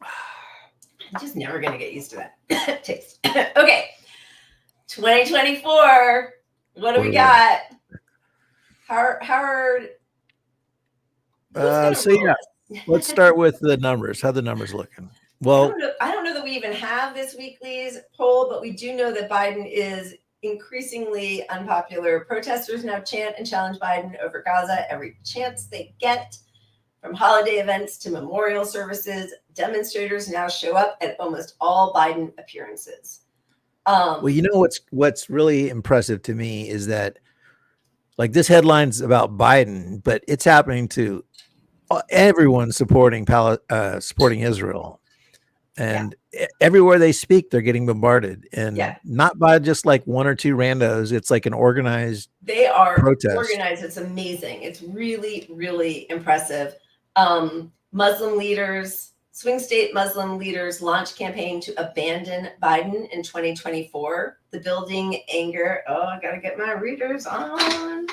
Speaker 2: I'm just never gonna get used to that taste. Okay, 2024. What do we got? Howard.
Speaker 1: Let's start with the numbers. How the numbers looking? Well,
Speaker 2: I don't know that we even have this weekly's poll, but we do know that Biden is increasingly unpopular. Protesters now chant and challenge Biden over Gaza every chance they get. From holiday events to memorial services, demonstrators now show up at almost all Biden appearances.
Speaker 1: Well, you know what's really impressive to me is that, like, this headline's about Biden, but it's happening to everyone supporting Israel, and everywhere they speak, they're getting bombarded, and not by just like one or two randos. It's like an organized.
Speaker 2: They are
Speaker 1: protest.
Speaker 2: Organized. It's amazing. It's really, really impressive. Muslim leaders, swing state Muslim leaders launched campaign to abandon Biden in 2024. The building anger. Oh, I got to get my readers on.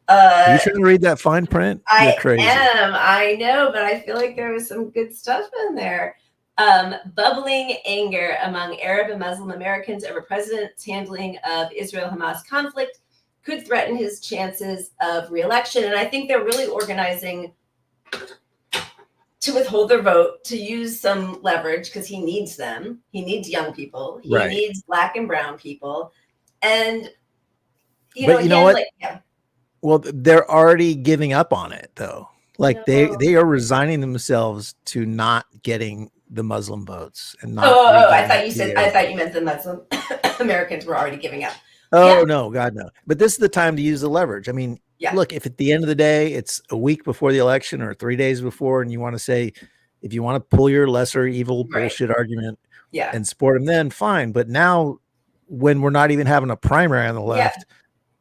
Speaker 1: Are you trying to read that fine print?
Speaker 2: You're crazy. I know, but I feel like there was some good stuff in there. Bubbling anger among Arab and Muslim Americans over president's handling of Israel-Hamas conflict could threaten his chances of re-election. And I think they're really organizing to withhold their vote, to use some leverage, because he needs them. He needs young people. He needs Black and brown people. And, you know what?
Speaker 1: Well, they're already giving up on it, though. Like, they are resigning themselves to not getting the Muslim votes and not.
Speaker 2: I thought you meant the Muslim Americans were already giving up.
Speaker 1: No, God, no. But this is the time to use the leverage. I mean, look, if at the end of the day, it's a week before the election or 3 days before, and you want to say, if you want to pull your lesser evil bullshit argument and support him, then fine. But now, when we're not even having a primary on the left,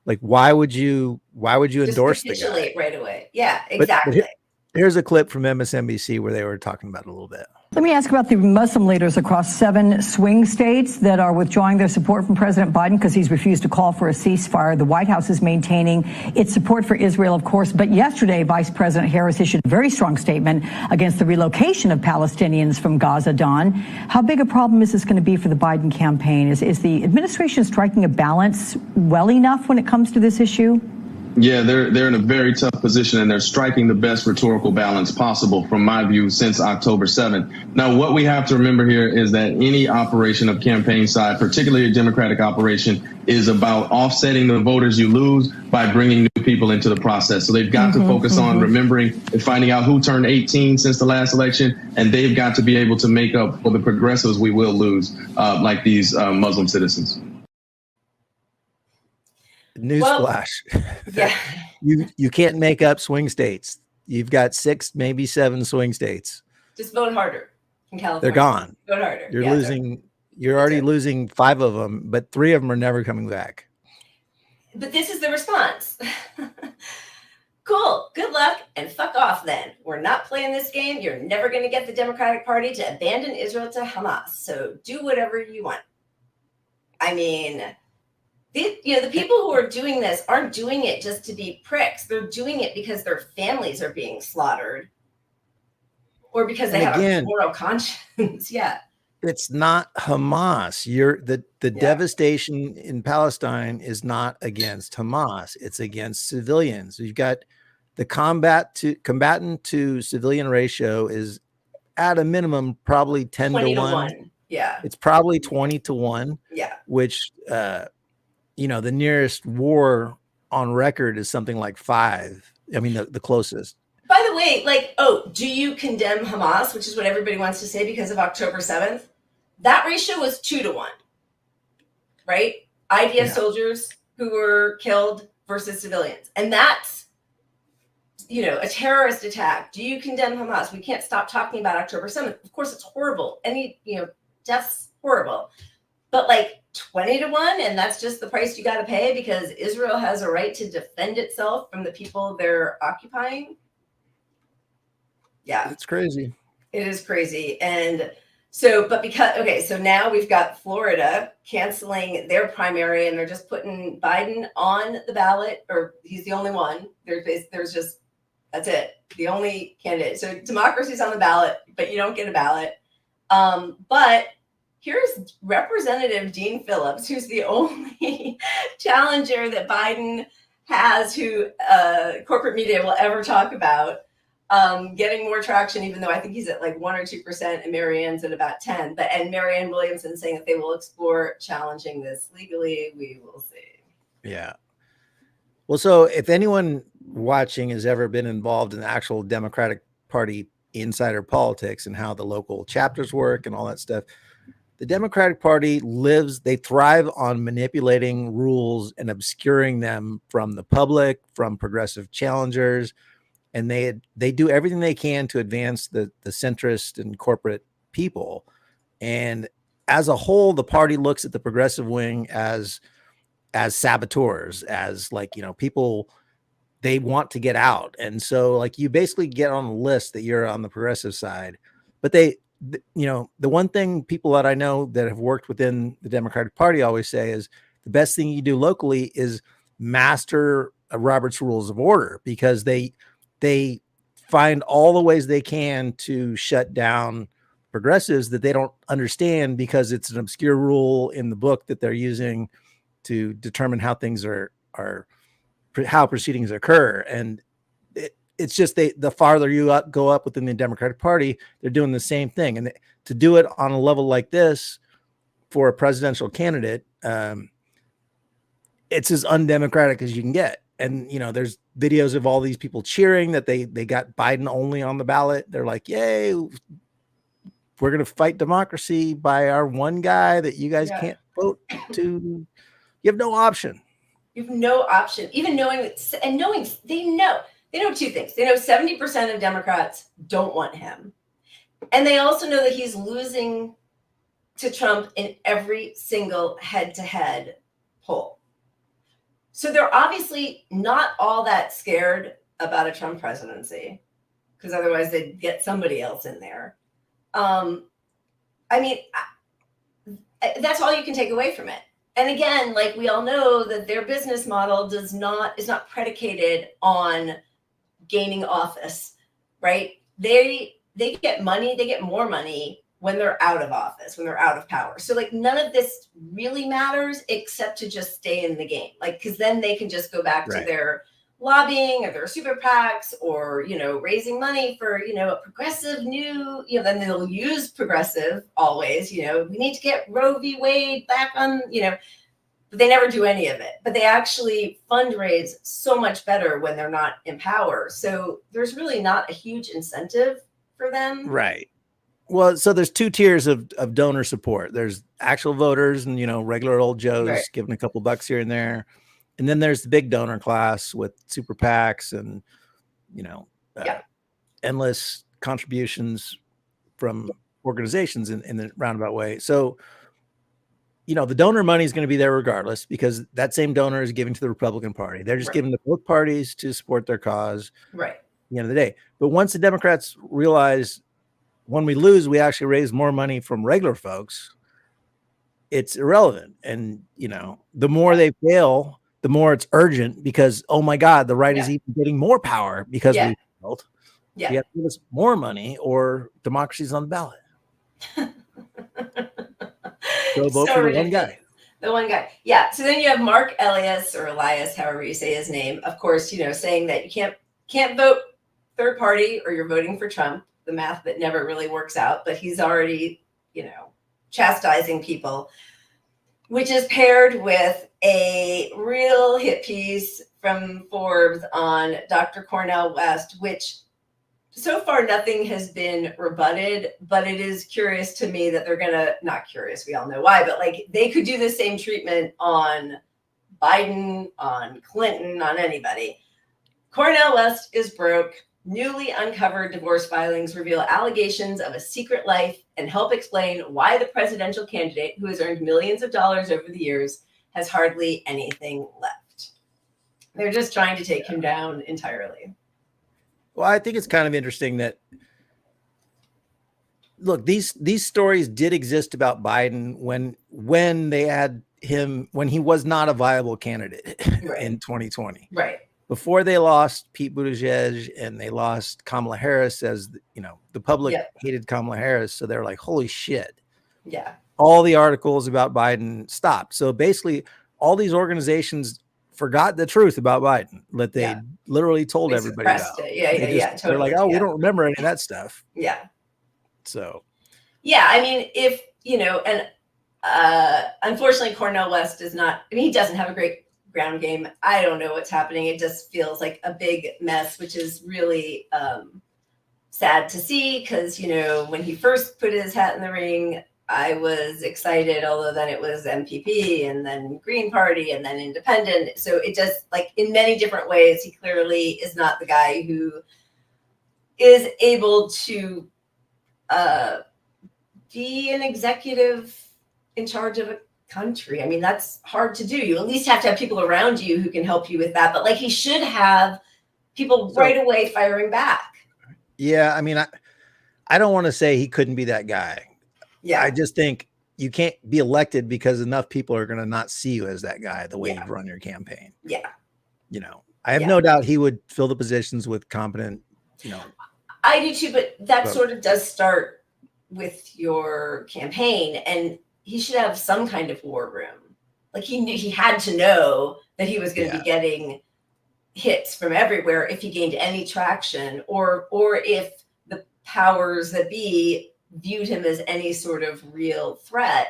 Speaker 1: like, why would you endorse the guy
Speaker 2: right away? Yeah, exactly.
Speaker 1: But here's a clip from MSNBC where they were talking about it a little bit.
Speaker 8: Let me ask about the Muslim leaders across 7 swing states that are withdrawing their support from President Biden because he's refused to call for a ceasefire. The White House is maintaining its support for Israel, of course. But yesterday, Vice President Harris issued a very strong statement against the relocation of Palestinians from Gaza. Don, how big a problem is this going to be for the Biden campaign? Is the administration striking a balance well enough when it comes to this issue?
Speaker 9: Yeah, they're in a very tough position, and they're striking the best rhetorical balance possible, from my view, since October 7th. Now, what we have to remember here is that any operation of campaign side, particularly a Democratic operation, is about offsetting the voters you lose by bringing new people into the process. So they've got to focus on remembering and finding out who turned 18 since the last election, and they've got to be able to make up for the progressives we will lose, like these Muslim citizens.
Speaker 1: Newsflash. You can't make up swing states. You've got 6, maybe 7 swing states.
Speaker 2: Just vote harder in California.
Speaker 1: They're gone.
Speaker 2: Vote harder.
Speaker 1: You're losing. You're already losing 5 of them, but 3 of them are never coming back.
Speaker 2: But this is the response. cool, good luck, and fuck off then. We're not playing this game. You're never going to get the Democratic Party to abandon Israel to Hamas. So do whatever you want. I mean, the people who are doing this aren't doing it just to be pricks. They're doing it because their families are being slaughtered or because they have a moral conscience. Yeah.
Speaker 1: It's not Hamas. The devastation in Palestine is not against Hamas. It's against civilians. You've got the combatant to civilian ratio is at a minimum probably 10 to 1.
Speaker 2: Yeah.
Speaker 1: It's probably 20 to 1.
Speaker 2: Yeah.
Speaker 1: Which the nearest war on record is something like 5. I mean the closest.
Speaker 2: By the way, do you condemn Hamas, which is what everybody wants to say because of October 7th? That ratio was 2 to 1, right? IDF soldiers who were killed versus civilians. And that's, a terrorist attack. Do you condemn Hamas? We can't stop talking about October 7th. Of course, it's horrible. Any, death's horrible. But 20 to 1, and that's just the price you got to pay because Israel has a right to defend itself from the people they're occupying. Yeah.
Speaker 1: It's crazy.
Speaker 2: It is crazy. And so now we've got Florida canceling their primary and they're just putting Biden on the ballot, or he's the only one. That's it. The only candidate. So democracy's on the ballot, but you don't get a ballot. But here's Representative Dean Phillips, who's the only challenger that Biden has who corporate media will ever talk about. Getting more traction, even though I think he's at 1 or 2%, and Marianne's at about 10. And Marianne Williamson saying that they will explore challenging this legally. We will see.
Speaker 1: Yeah. Well, so if anyone watching has ever been involved in the actual Democratic Party insider politics and how the local chapters work and all that stuff, the Democratic Party they thrive on manipulating rules and obscuring them from the public, from progressive challengers. And they do everything they can to advance the centrist and corporate people. And as a whole, the party looks at the progressive wing as saboteurs, as people they want to get out. And so you basically get on the list that you're on the progressive side. But the one thing people that I know that have worked within the Democratic Party always say is the best thing you do locally is master Robert's Rules of Order, because they find all the ways they can to shut down progressives that they don't understand because it's an obscure rule in the book that they're using to determine how things how proceedings occur. And it's just the farther you go up within the Democratic Party, they're doing the same thing. And to do it on a level like this for a presidential candidate, it's as undemocratic as you can get. And, there's videos of all these people cheering that they got Biden only on the ballot. They're like, yay, we're going to fight democracy by our one guy that you guys can't vote to. You have no option.
Speaker 2: You have no option. Even knowing they know 2 things. They know 70% of Democrats don't want him. And they also know that he's losing to Trump in every single head-to-head poll. So they're obviously not all that scared about a Trump presidency, because otherwise they'd get somebody else in there. That's all you can take away from it. And again, we all know that their business model is not predicated on gaining office, right? They get money, they get more money when they're out of office, when they're out of power. So none of this really matters except to just stay in the game. Because then they can just go back to their lobbying or their super PACs or, raising money for, a progressive then they'll use progressive always, we need to get Roe v. Wade back on, but they never do any of it. But they actually fundraise so much better when they're not in power. So there's really not a huge incentive for them.
Speaker 1: Right. Well, so there's 2 tiers of donor support. There's actual voters and, regular old Joes giving a couple bucks here and there. And then there's the big donor class with super PACs and, endless contributions from organizations in the roundabout way. So the donor money is going to be there regardless, because that same donor is giving to the Republican Party. They're just
Speaker 2: Right.
Speaker 1: giving to both parties to support their cause.
Speaker 2: Right.
Speaker 1: At the end of the day. But once the Democrats realize when we lose, we actually raise more money from regular folks, it's irrelevant. And, the more they fail, the more it's urgent, because, oh my God, the right is even getting more power because we failed.
Speaker 2: Yeah.
Speaker 1: You have to give us more money or democracy's on the ballot. So vote for the one guy.
Speaker 2: The one guy. Yeah. So then you have Mark Elias, or Elias, however you say his name, of course, saying that you can't vote third party or you're voting for Trump, the math that never really works out, but he's already, chastising people, which is paired with a real hit piece from Forbes on Dr. Cornel West, which so far nothing has been rebutted, but it is curious to me that they're not curious, we all know why, but like they could do the same treatment on Biden, on Clinton, on anybody. Cornel West is broke. Newly uncovered divorce filings reveal allegations of a secret life and help explain why the presidential candidate, who has earned millions of dollars over the years, has hardly anything left. They're just trying to take him down entirely.
Speaker 1: Well, I think it's kind of interesting that, look, these stories did exist about Biden when they had him, when he was not a viable candidate in 2020.
Speaker 2: Right.
Speaker 1: Before they lost Pete Buttigieg and they lost Kamala Harris, as the public hated Kamala Harris. So they're like, holy shit.
Speaker 2: Yeah.
Speaker 1: All the articles about Biden stopped. So basically all these organizations forgot the truth about Biden that they literally told everybody about.
Speaker 2: Totally.
Speaker 1: They're like, oh, we don't remember any of that stuff.
Speaker 2: Yeah.
Speaker 1: So.
Speaker 2: Yeah. I mean, if, and unfortunately Cornel West does not, he doesn't have a great ground game. I don't know what's happening. It just feels like a big mess, which is really sad to see, because, when he first put his hat in the ring, I was excited, although then it was MPP and then Green Party and then Independent. So it just, like, in many different ways, he clearly is not the guy who is able to be an executive in charge of a country. I mean, that's hard to do. You at least have to have people around you who can help you with that. But like, he should have people right away firing back.
Speaker 1: Yeah. I mean, I don't want to say he couldn't be that guy. Yeah. I just think you can't be elected because enough people are going to not see you as that guy, the way you run your campaign.
Speaker 2: Yeah.
Speaker 1: I have no doubt he would fill the positions with competent,
Speaker 2: I do too, but that sort of does start with your campaign, and he should have some kind of war room. Like, he had to know that he was going to be getting hits from everywhere if he gained any traction, or if the powers that be viewed him as any sort of real threat.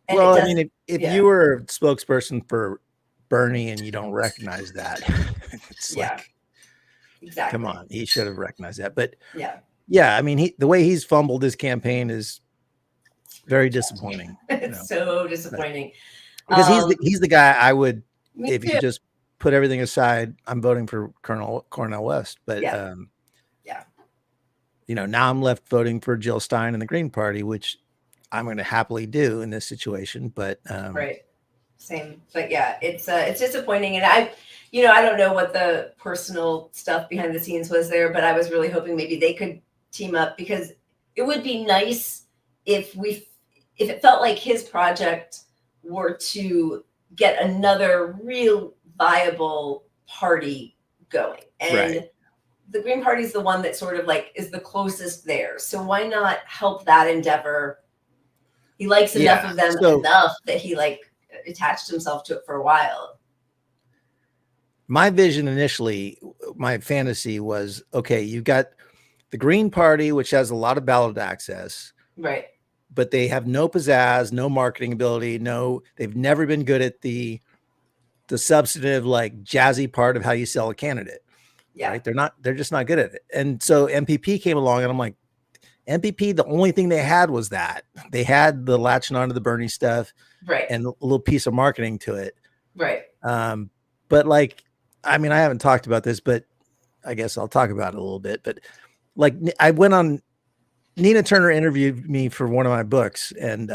Speaker 2: And
Speaker 1: well, I mean, if you were a spokesperson for Bernie and you don't recognize that, it's like,
Speaker 2: exactly.
Speaker 1: Come on, he should have recognized that. But
Speaker 2: yeah,
Speaker 1: I mean, the way he's fumbled his campaign is very disappointing.
Speaker 2: It's so disappointing.
Speaker 1: Because he's the guy I would, if you just put everything aside, I'm voting for Cornel West. But now I'm left voting for Jill Stein and the Green Party, which I'm going to happily do in this situation. But
Speaker 2: right, same. But yeah, it's disappointing, and I don't know what the personal stuff behind the scenes was there, but I was really hoping maybe they could team up, because it would be nice if it felt like his project were to get another real viable party going. And the Green Party is the one that sort of like is the closest there. So why not help that endeavor? He likes enough of them enough that he attached himself to it for a while.
Speaker 1: My vision initially, my fantasy was, okay, you've got the Green Party, which has a lot of ballot access.
Speaker 2: Right.
Speaker 1: But they have no pizzazz, no marketing ability, they've never been good at the substantive, like, jazzy part of how you sell a candidate.
Speaker 2: Yeah.
Speaker 1: Right? They're just not good at it. And so MPP came along and I'm like, MPP, the only thing they had was that. They had the latching onto the Bernie stuff,
Speaker 2: right,
Speaker 1: and a little piece of marketing to it.
Speaker 2: Right.
Speaker 1: But like, I mean, I haven't talked about this, but I guess I'll talk about it a little bit. But like, I went on, Nina Turner interviewed me for one of my books, and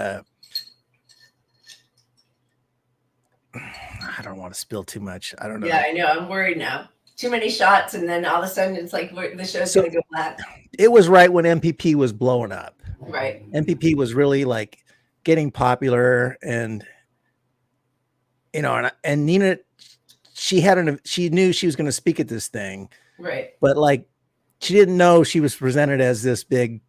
Speaker 1: I don't want to spill too much. I don't know.
Speaker 2: Yeah, I know. I'm worried now. Too many shots, and then all of a sudden it's like the show's
Speaker 1: So-
Speaker 2: going to go black.
Speaker 1: It was right when MPP was blowing up.
Speaker 2: Right.
Speaker 1: MPP was really like getting popular, and you know, and Nina, she knew she was going to speak at this thing,
Speaker 2: Right.
Speaker 1: but like she didn't know she was presented as this big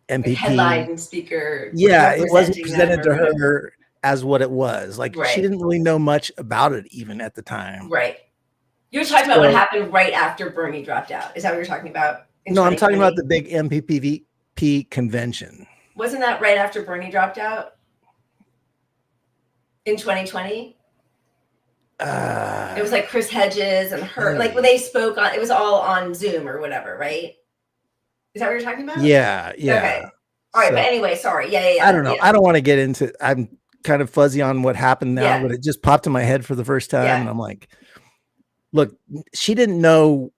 Speaker 1: MPP
Speaker 2: Like headline speaker.
Speaker 1: Yeah, it wasn't
Speaker 2: representing
Speaker 1: presented to
Speaker 2: them or whatever.
Speaker 1: her as what it was. Like she
Speaker 2: Right.
Speaker 1: didn't really know much about it even at the time.
Speaker 2: Right. You're talking about what
Speaker 1: So-
Speaker 2: happened right after Bernie dropped out. Is that what you're talking about? in
Speaker 1: No, I'm talking
Speaker 2: 2020?
Speaker 1: about the big MPPV convention.
Speaker 2: Wasn't that right after Bernie dropped out? In 2020? It was like Chris Hedges and her, like when they spoke on, it was all on Zoom or whatever, right? Is that what you're talking about?
Speaker 1: Yeah.
Speaker 2: Okay. All right,
Speaker 1: So-
Speaker 2: but anyway, sorry. Yeah.
Speaker 1: I don't know.
Speaker 2: Yeah.
Speaker 1: I don't want to get into. I'm kind of fuzzy on what happened now,
Speaker 2: Yeah.
Speaker 1: but it just popped in my head for the first time,
Speaker 2: Yeah.
Speaker 1: and I'm like, look, she didn't know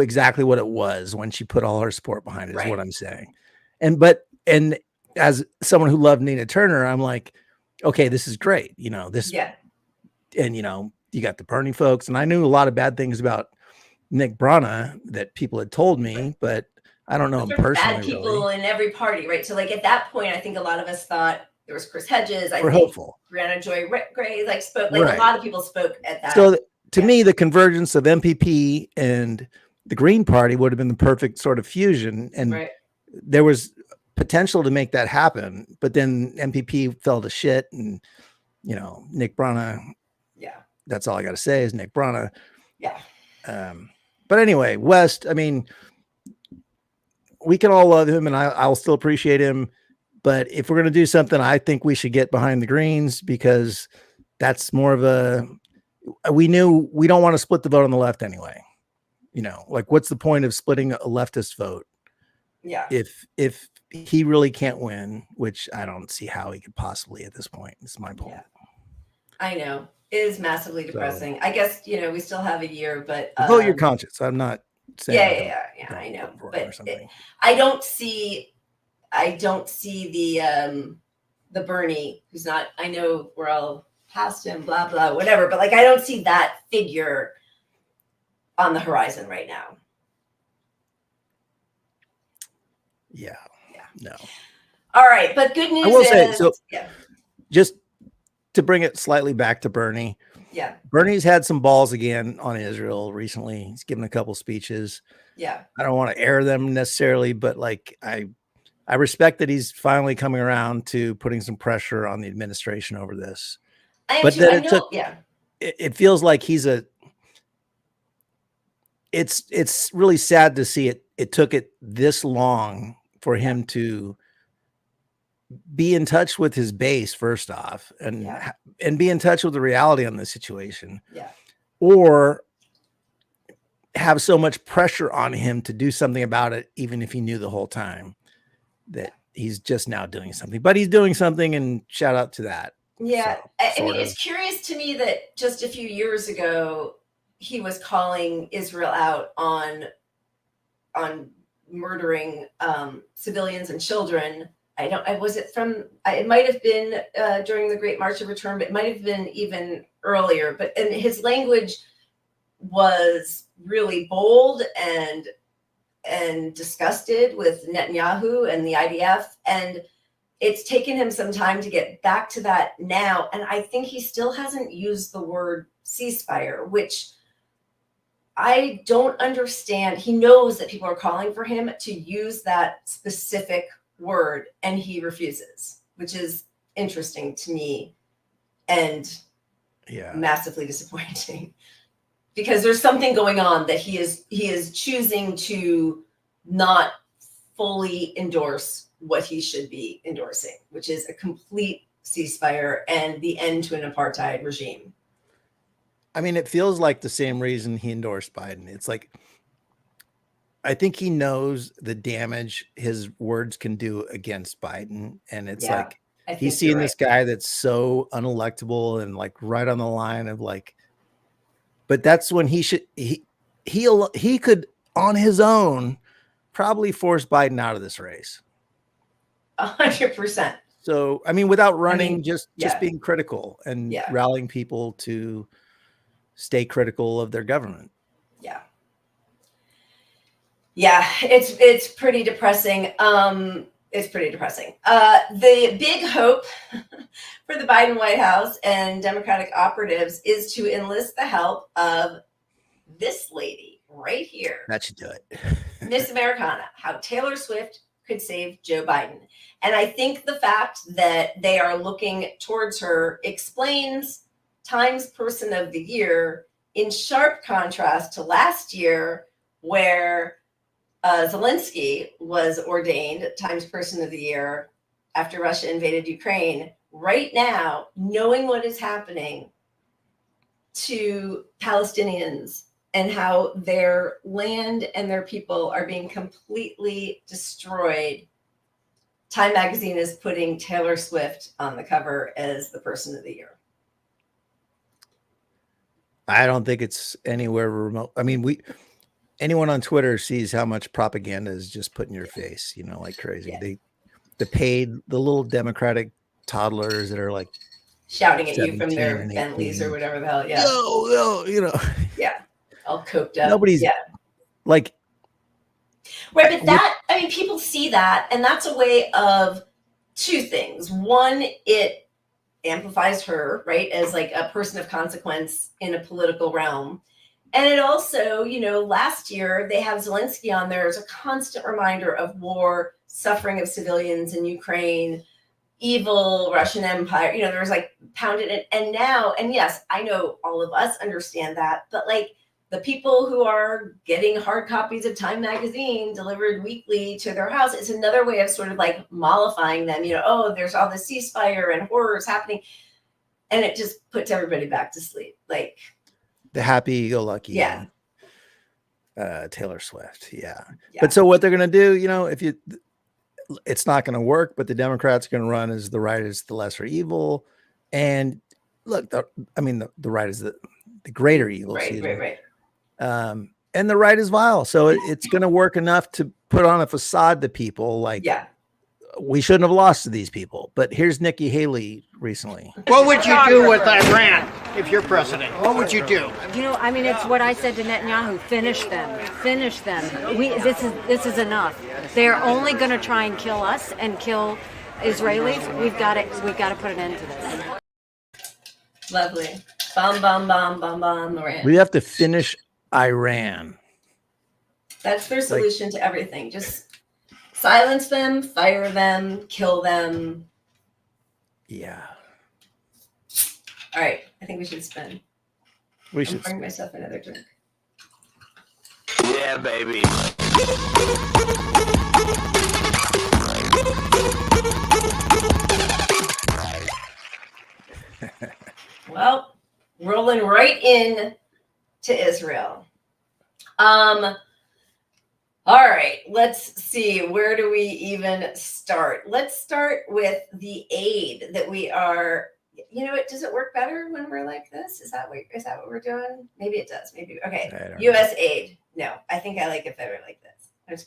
Speaker 1: exactly what it was when she put all her support behind it. Is
Speaker 2: Right.
Speaker 1: what I'm saying. And as someone who loved Nina Turner, I'm like, okay, this is great. You know this,
Speaker 2: Yeah.
Speaker 1: and you know you got the Bernie folks, and I knew a lot of bad things about Nick Brana that people had told me, but I don't know him
Speaker 2: There are
Speaker 1: personally.
Speaker 2: bad people
Speaker 1: really.
Speaker 2: in every party, right? So like at that point, I think a lot of us thought there was Chris Hedges. I
Speaker 1: We're
Speaker 2: think
Speaker 1: hopeful.
Speaker 2: Brianna Joy Gray like spoke. Like
Speaker 1: Right.
Speaker 2: a lot of people spoke at that.
Speaker 1: So to me, the convergence of MPP and the Green Party would have been the perfect sort of fusion, and
Speaker 2: right.
Speaker 1: there was potential to make that happen. But then MPP fell to shit, and you know Nick Brana.
Speaker 2: Yeah.
Speaker 1: That's all I got to say is Nick Brana.
Speaker 2: Yeah.
Speaker 1: But anyway, West. I mean, we can all love him, and I'll still appreciate him. But if we're going to do something, I think we should get behind the Greens, because that's more of a. We knew we don't want to split the vote on the left anyway. You know, like what's the point of splitting a leftist vote
Speaker 2: Yeah.
Speaker 1: if he really can't win, which I don't see how he could possibly at this point. It's my point.
Speaker 2: Yeah. I know. It is massively depressing. I guess, we still have a year, but
Speaker 1: Vote your conscience. I'm not saying
Speaker 2: Yeah, I know.
Speaker 1: for him
Speaker 2: But
Speaker 1: or something.
Speaker 2: I don't see the Bernie who's not, I know we're all past him, blah, blah, whatever, but like I don't see that figure on the horizon right now.
Speaker 1: Yeah. No.
Speaker 2: All right, but good news
Speaker 1: I will say,
Speaker 2: is
Speaker 1: so
Speaker 2: yeah.
Speaker 1: just to bring it slightly back to Bernie,
Speaker 2: Yeah.
Speaker 1: Bernie's had some balls again on Israel recently. He's given a couple speeches.
Speaker 2: Yeah.
Speaker 1: I don't want to air them necessarily, but like I respect that he's finally coming around to putting some pressure on the administration over this. But then it feels like it's really sad to see it. It took it this long for him to be in touch with his base first off, and be in touch with the reality on the situation.
Speaker 2: Yeah.
Speaker 1: Or have so much pressure on him to do something about it, even if he knew the whole time that he's just now doing something. But he's doing something, and shout out to that.
Speaker 2: Yeah.
Speaker 1: So,
Speaker 2: I mean,
Speaker 1: sort
Speaker 2: it's
Speaker 1: of.
Speaker 2: curious to me that just a few years ago, he was calling Israel out on murdering civilians and children. It might have been during the Great March of Return, but it might have been even earlier. And his language was really bold and disgusted with Netanyahu and the IDF. And it's taken him some time to get back to that now. And I think he still hasn't used the word ceasefire, which I don't understand. He knows that people are calling for him to use that specific word, and he refuses, which is interesting to me and massively disappointing, because there's something going on that he is choosing to not fully endorse what he should be endorsing, which is a complete ceasefire and the end to an apartheid regime.
Speaker 1: I mean, it feels like the same reason he endorsed Biden. It's like, I think he knows the damage his words can do against Biden. And it's like, he's seeing this guy that's so unelectable and like right on the line of like, but that's when he could on his own probably force Biden out of this race.
Speaker 2: 100%.
Speaker 1: So, I mean, without running,
Speaker 2: mean,
Speaker 1: just
Speaker 2: yeah.
Speaker 1: being critical and
Speaker 2: Yeah.
Speaker 1: rallying people to stay critical of their government.
Speaker 2: Yeah. Yeah, it's pretty depressing. It's pretty depressing. The big hope for the Biden White House and Democratic operatives is to enlist the help of this lady right here,
Speaker 1: That should do it.
Speaker 2: Miss Americana, how Taylor Swift could save Joe Biden. And I think the fact that they are looking towards her explains Times Person of the Year, in sharp contrast to last year, where Zelensky was ordained Times Person of the Year after Russia invaded Ukraine. Right now, knowing what is happening to Palestinians and how their land and their people are being completely destroyed, Time Magazine is putting Taylor Swift on the cover as the Person of the Year.
Speaker 1: I don't think it's anywhere remote. I mean, anyone on Twitter sees how much propaganda is just put in your face, like crazy.
Speaker 2: Yeah.
Speaker 1: The little Democratic toddlers that are like
Speaker 2: shouting at you from
Speaker 1: 17
Speaker 2: their
Speaker 1: and
Speaker 2: Bentleys
Speaker 1: 18.
Speaker 2: or whatever the hell. Yeah.
Speaker 1: Yo,
Speaker 2: Yeah. All coked up.
Speaker 1: Nobody's like,
Speaker 2: right. But that, I mean, people see that, and that's a way of two things. One, it amplifies her, right, as like a person of consequence in a political realm. And it also, last year they have Zelensky on there as a constant reminder of war, suffering of civilians in Ukraine, evil Russian Empire. There was like pounded it. And now, and yes, I know all of us understand that, but like the people who are getting hard copies of Time Magazine delivered weekly to their house, it's another way of sort of like mollifying them, oh, there's all this ceasefire and horrors happening. And it just puts everybody back to sleep. Like,
Speaker 1: the happy-go-lucky,
Speaker 2: yeah,
Speaker 1: Taylor Swift, yeah. But so what they're gonna do, it's not gonna work. But the Democrats are gonna run as the right is the lesser evil, and look, the right is the greater evil.
Speaker 2: Right.
Speaker 1: And the right is vile, so it's gonna work enough to put on a facade to people like, we shouldn't have lost to these people. But here's Nikki Haley recently.
Speaker 10: What would you do with Iran if you're president? What would you do?
Speaker 11: It's what I said to Netanyahu: finish them. This is enough. They're only going to try and kill us and kill Israelis. We've got to put an end to this.
Speaker 2: Lovely. Bomb, Iran.
Speaker 1: We have to finish Iran.
Speaker 2: That's their solution to everything. Just silence them, fire them, kill them.
Speaker 1: Yeah.
Speaker 2: All right. I think we should spin.
Speaker 1: We should
Speaker 2: bring myself another drink.
Speaker 3: Yeah, baby.
Speaker 2: Well, rolling right in to Israel. All right, let's see. Where do we even start? Let's start with the aid that we are. Does it work better when we're like this? Is that what we're doing? Maybe it does. Maybe. Okay. U.S. aid. No, I think I like it better like this.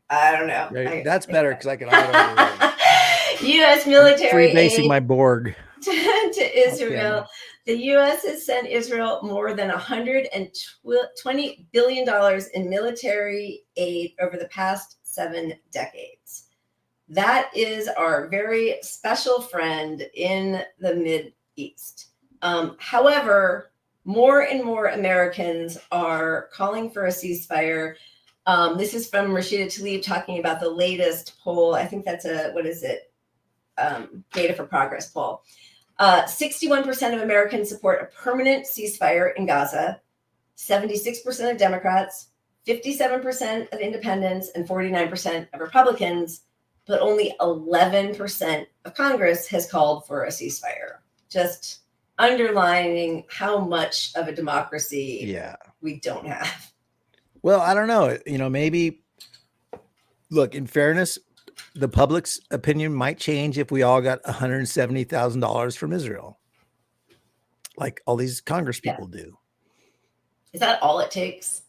Speaker 2: I don't know.
Speaker 1: That's better because I can auto
Speaker 2: U.S. military
Speaker 1: freebasing
Speaker 2: aid
Speaker 1: my Borg
Speaker 2: to Israel. Okay. The U.S. has sent Israel more than $120 billion in military aid over the past 7 decades. That is our very special friend in the Mideast. However, more and more Americans are calling for a ceasefire. This is from Rashida Tlaib talking about the latest poll. I think that's Data for Progress poll. 61% of Americans support a permanent ceasefire in Gaza, 76% of Democrats, 57% of independents, and 49% of Republicans, but only 11% of Congress has called for a ceasefire. Just underlining how much of a democracy we don't have.
Speaker 1: Well, I don't know. Maybe, look, in fairness, the public's opinion might change if we all got $170,000 from Israel, like all these Congress people do.
Speaker 2: Is that all it takes?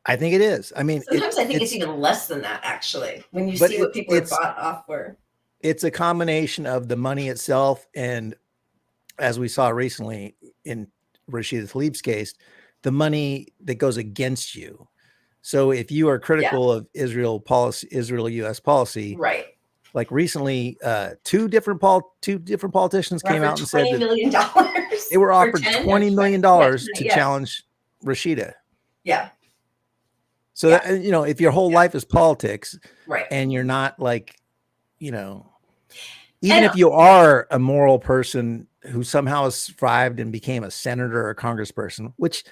Speaker 1: I think it is. I mean,
Speaker 2: sometimes I think it's even less than that, actually, when you see what people are bought off for.
Speaker 1: It's a combination of the money itself, and as we saw recently in Rashida Tlaib's case, the money that goes against you. So if you are critical of Israel U.S. policy,
Speaker 2: right?
Speaker 1: Like recently, two different politicians came out and said
Speaker 2: $20 million.
Speaker 1: They were offered $20 million to
Speaker 2: yeah.
Speaker 1: challenge Rashida.
Speaker 2: Yeah.
Speaker 1: So that, if your whole life is politics,
Speaker 2: right,
Speaker 1: and you're not like, even if you are a moral person who somehow has thrived and became a senator or a congressperson, which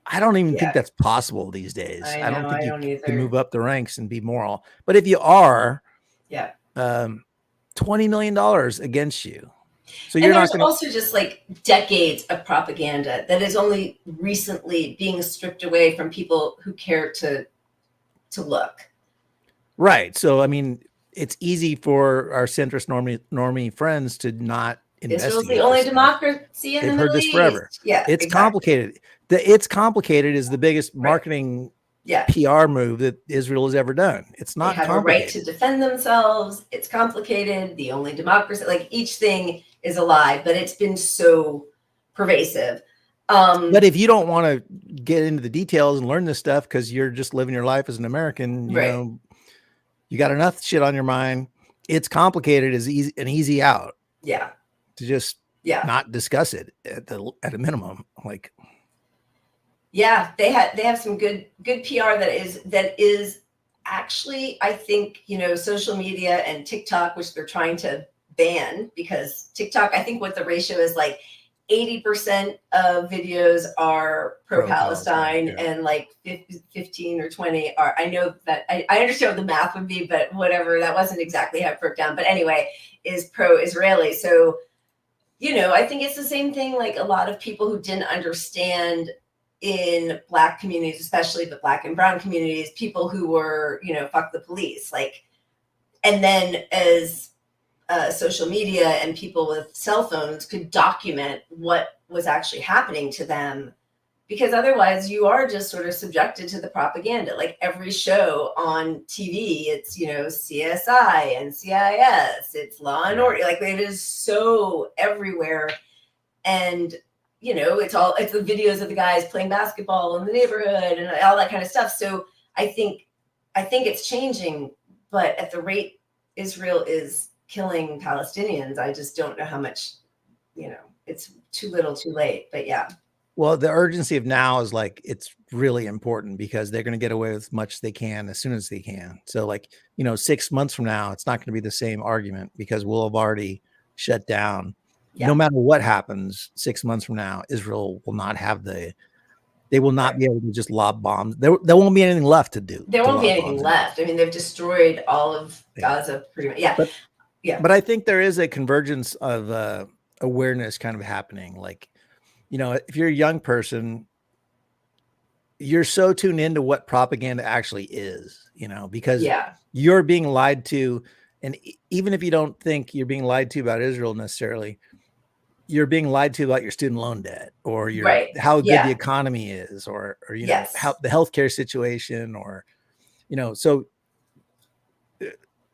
Speaker 1: I don't even think that's possible these days. I don't think you can move up the ranks and be moral. But if you are, $20 million against you. So you're not going to.
Speaker 2: Also just like decades of propaganda that is only recently being stripped away from people who care to look.
Speaker 1: Right. So, I mean, it's easy for our centrist normie friends to not investigate.
Speaker 2: Israel's the only democracy in the Middle East.
Speaker 1: They've heard this forever.
Speaker 2: Yeah,
Speaker 1: it's complicated. It's complicated is the biggest marketing PR move that Israel has ever done. It's not
Speaker 2: they have a right to defend themselves. It's complicated. The only democracy, like each thing is a lie, but it's been so pervasive.
Speaker 1: But if you don't want to get into the details and learn this stuff because you're just living your life as an American, you know, you got enough shit on your mind. It's complicated is an easy out.
Speaker 2: Yeah.
Speaker 1: To just not discuss it at a minimum. Like,
Speaker 2: yeah, they have some good PR that is actually, I think, social media and TikTok, which they're trying to ban, because TikTok, I think what the ratio is, like 80% of videos are pro-Palestine and like 15 or 20 are, I know that I understand what the math would be, but whatever, that wasn't exactly how it broke down. But anyway, is pro-Israeli. So, I think it's the same thing, like a lot of people who didn't understand in Black communities, especially the Black and brown communities, people who were, fuck the police, like, and then as social media and people with cell phones could document what was actually happening to them, because otherwise you are just sort of subjected to the propaganda. Like every show on TV, it's, CSI and CIS, it's Law and Order, like it is so everywhere. And it's the videos of the guys playing basketball in the neighborhood and all that kind of stuff. So I think it's changing, but at the rate Israel is killing Palestinians, I just don't know how much, it's too little too late, but yeah.
Speaker 1: Well, the urgency of now is like, it's really important because they're going to get away with as much as they can as soon as they can. So like, 6 months from now, it's not going to be the same argument because we'll have already shut down. Yeah. No matter what happens 6 months from now, Israel will not have they will not be able to just lob bombs. There won't be anything left to do.
Speaker 2: There won't be anything left. I mean, they've destroyed all of Gaza pretty much. Yeah.
Speaker 1: But I think there is a convergence of awareness kind of happening. Like, if you're a young person, you're so tuned into what propaganda actually is, because you're being lied to. And even if you don't think you're being lied to about Israel necessarily, you're being lied to about your student loan debt or how good the economy is, or how the healthcare situation, or so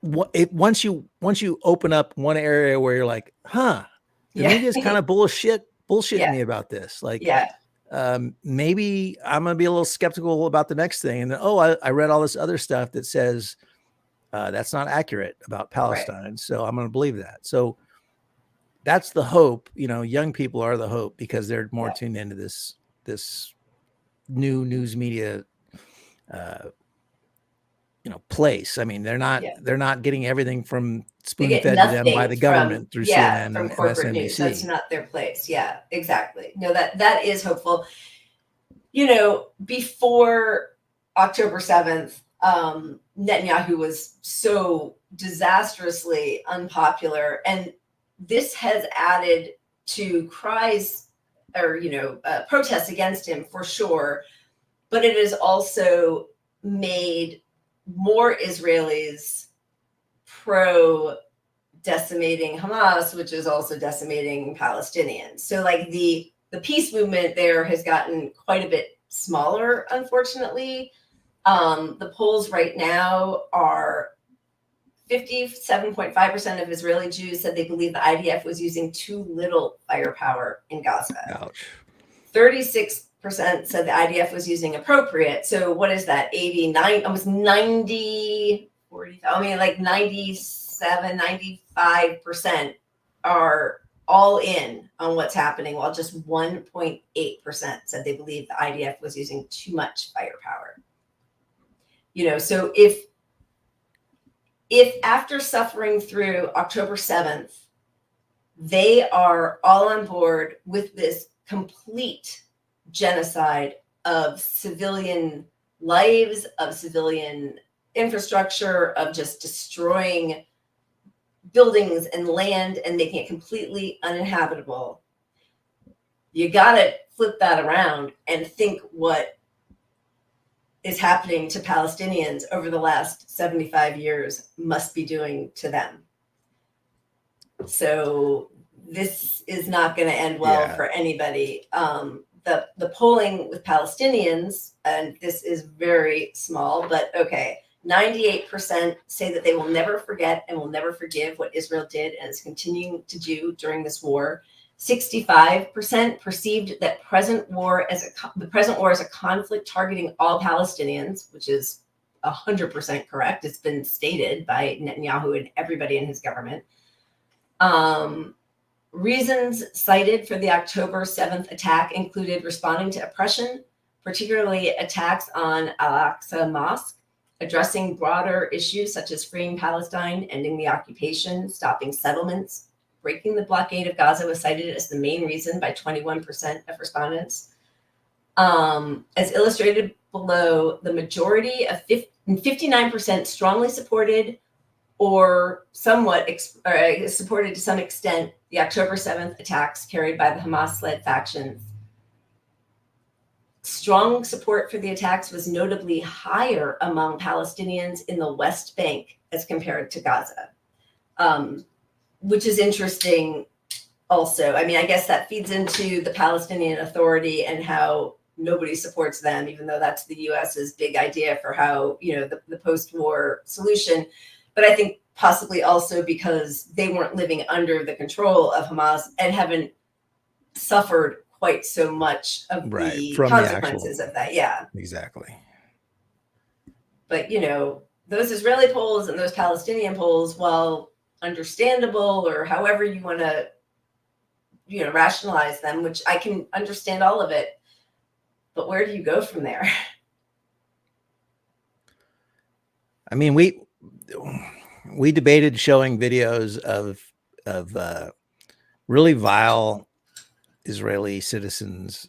Speaker 1: once you open up one area where you're like, the media is kind of bullshitting me about this, like maybe I'm gonna be a little skeptical about the next thing, and then I read all this other stuff that says that's not accurate about Palestine, so I'm gonna believe that. So that's the hope. Young people are the hope because they're more tuned into this new news media place. I mean, they're not getting everything from spoon-fed to them by the government through CNN
Speaker 2: from
Speaker 1: and
Speaker 2: corporate
Speaker 1: MSNBC.
Speaker 2: News. That's not their place. Yeah, exactly. No, that is hopeful. Before October 7th, Netanyahu was so disastrously unpopular, and this has added to cries or protests against him for sure, but it has also made more Israelis pro decimating Hamas, which is also decimating Palestinians. So like the peace movement there has gotten quite a bit smaller, unfortunately. The polls right now are 57.5% of Israeli Jews said they believe the IDF was using too little firepower in Gaza.
Speaker 1: Ouch.
Speaker 2: 36% said the IDF was using appropriate. So what is that? 89, almost 90, 40, I mean, like 97, 95% are all in on what's happening, while just 1.8% said they believe the IDF was using too much firepower. So if after suffering through October 7th, they are all on board with this complete genocide of civilian lives, of civilian infrastructure, of just destroying buildings and land and making it completely uninhabitable, you got to flip that around and think what is happening to Palestinians over the last 75 years must be doing to them. So this is not going to end well for anybody. The polling with Palestinians, and this is very small, but okay, 98% say that they will never forget and will never forgive what Israel did and is continuing to do during this war. 65% perceived that the present war is a conflict targeting all Palestinians, which is 100% correct. It's been stated by Netanyahu and everybody in his government. Reasons cited for the October 7th attack included responding to oppression, particularly attacks on Al-Aqsa Mosque, addressing broader issues such as freeing Palestine, ending the occupation, stopping settlements. Breaking the blockade of Gaza was cited as the main reason by 21% of respondents. As illustrated below, the majority of 59% strongly supported or somewhat supported to some extent the October 7th attacks carried by the Hamas-led factions. Strong support for the attacks was notably higher among Palestinians in the West Bank as compared to Gaza. Which is interesting also. I mean, I guess that feeds into the Palestinian Authority and how nobody supports them, even though that's the US's big idea for how, the post-war solution. But I think possibly also because they weren't living under the control of Hamas and haven't suffered quite so much of the consequences of that. Yeah,
Speaker 1: exactly.
Speaker 2: But, those Israeli polls and those Palestinian polls, while understandable or however you want to rationalize them, which I can understand all of it, but where do you go from there?
Speaker 1: I mean, we debated showing videos of really vile Israeli citizens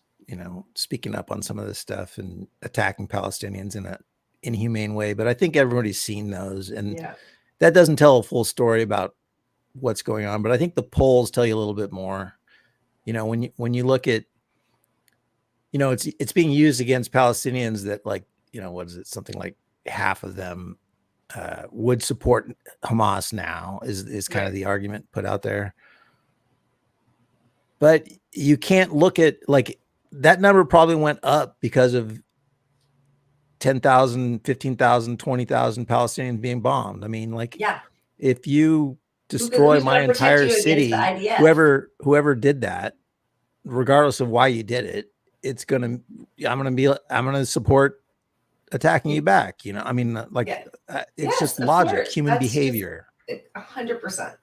Speaker 1: speaking up on some of this stuff and attacking Palestinians in an inhumane way, but I think everybody's seen those, and that doesn't tell a full story about what's going on. But I think the polls tell you a little bit more. When you look at, it's being used against Palestinians that, like, what is it? Something like half of them would support Hamas now is kind of the argument put out there. But you can't look at, like, that number probably went up because of 10,000, 15,000, 20,000 Palestinians being bombed. I mean, like, if you destroy my entire city, whoever did that, regardless of why you did it, I'm going to support attacking you back. I mean, like, it's just logic, human behavior.
Speaker 2: 100%.